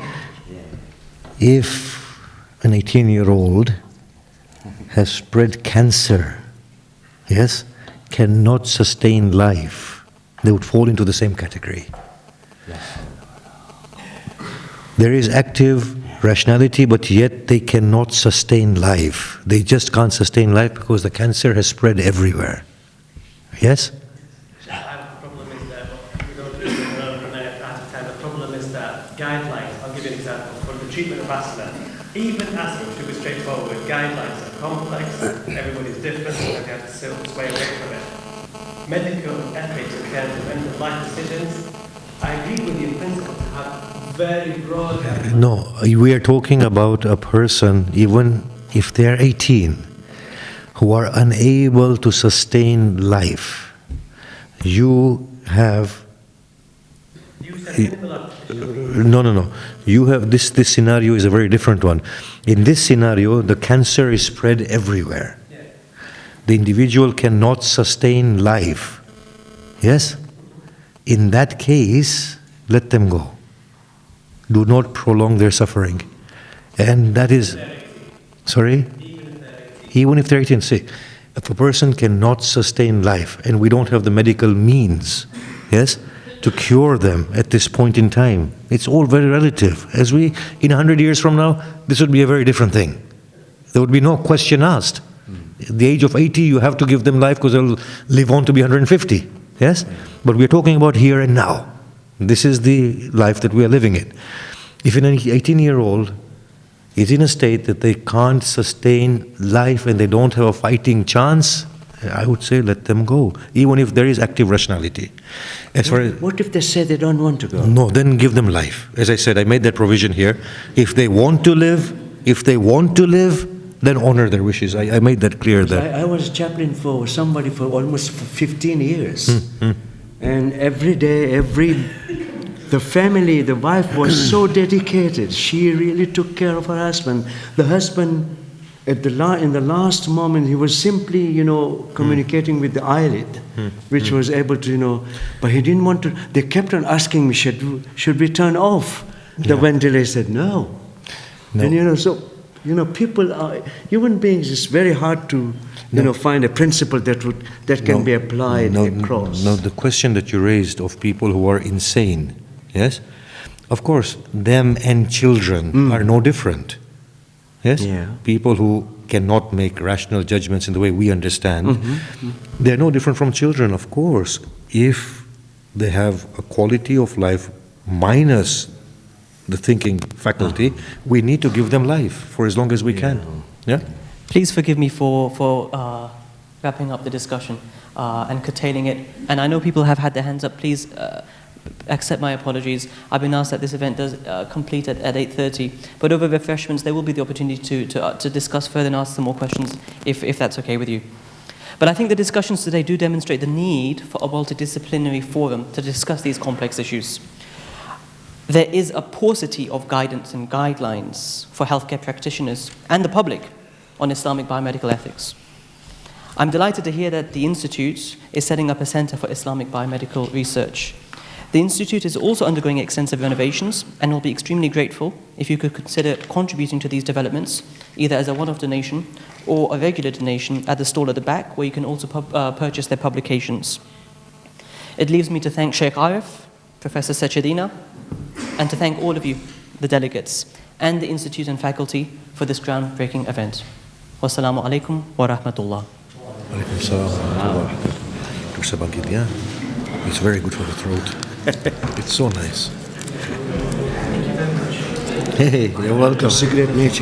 If an 18-year-old has spread cancer, yes, cannot sustain life, they would fall into the same category. There is active rationality, but yet they cannot sustain life. They just can't sustain life because the cancer has spread everywhere. Yes? The problem is that we don't lose out of time. The problem is that guidelines, I'll give you an example, for the treatment of asthma, even asthma should be straightforward. Guidelines are complex, everybody's different, so you have to sway away from it. Medical ethics and end-of-life decisions, I agree with you in principle to have very broad guidelines. No, we are talking about a person, even if they're 18, who are unable to sustain life. You have... No. You have this scenario is a very different one. In this scenario, the cancer is spread everywhere. The individual cannot sustain life. Yes? In that case, let them go. Do not prolong their suffering. And that is... Sorry? Even if they're 18, say, if a person cannot sustain life and we don't have the medical means, yes, to cure them at this point in time, it's all very relative. As in 100 years from now, this would be a very different thing. There would be no question asked. At the age of 80, you have to give them life because they'll live on to be 150, yes? But we're talking about here and now. This is the life that we are living in. If an 18-year-old is in a state that they can't sustain life and they don't have a fighting chance, I would say let them go, even if there is active rationality. What if they say they don't want to go? No, then give them life. As I said, I made that provision here. If they want to live, then honor their wishes. I made that clear there. I was chaplain for somebody for almost 15 years. And every day, the family, the wife was so dedicated. She really took care of her husband. The husband, in the last moment, he was simply, communicating with the eyelid, which was able to, but he didn't want to. They kept on asking me, should we turn off the ventilator? I said, no. And people are, human beings, it's very hard to, find a principle that can be applied across. No, the question that you raised of people who are insane, yes? Of course, them and children are no different. Yes? Yeah. People who cannot make rational judgments in the way we understand, they're no different from children, of course, if they have a quality of life minus the thinking faculty. We need to give them life for as long as we can. Yeah? Please forgive me for wrapping up the discussion and curtailing it. And I know people have had their hands up. Please accept my apologies. I've been asked that this event does complete at 8:30. But over refreshments, there will be the opportunity to discuss further and ask some more questions, if that's okay with you. But I think the discussions today do demonstrate the need for a multidisciplinary forum to discuss these complex issues. There is a paucity of guidance and guidelines for healthcare practitioners and the public on Islamic biomedical ethics. I'm delighted to hear that the Institute is setting up a center for Islamic biomedical research. The Institute is also undergoing extensive renovations and will be extremely grateful if you could consider contributing to these developments, either as a one-off donation or a regular donation at the stall at the back, where you can also purchase their publications. It leaves me to thank Shaykh Arif, Professor Sachedina, and to thank all of you, the delegates, and the Institute and faculty for this groundbreaking event. Wassalamu alaikum wa rahmatullah. Alaikum salam wa rahmatullah. Yeah. It's very good for the throat. It's so nice. Hey, you're welcome. Cigarette nature.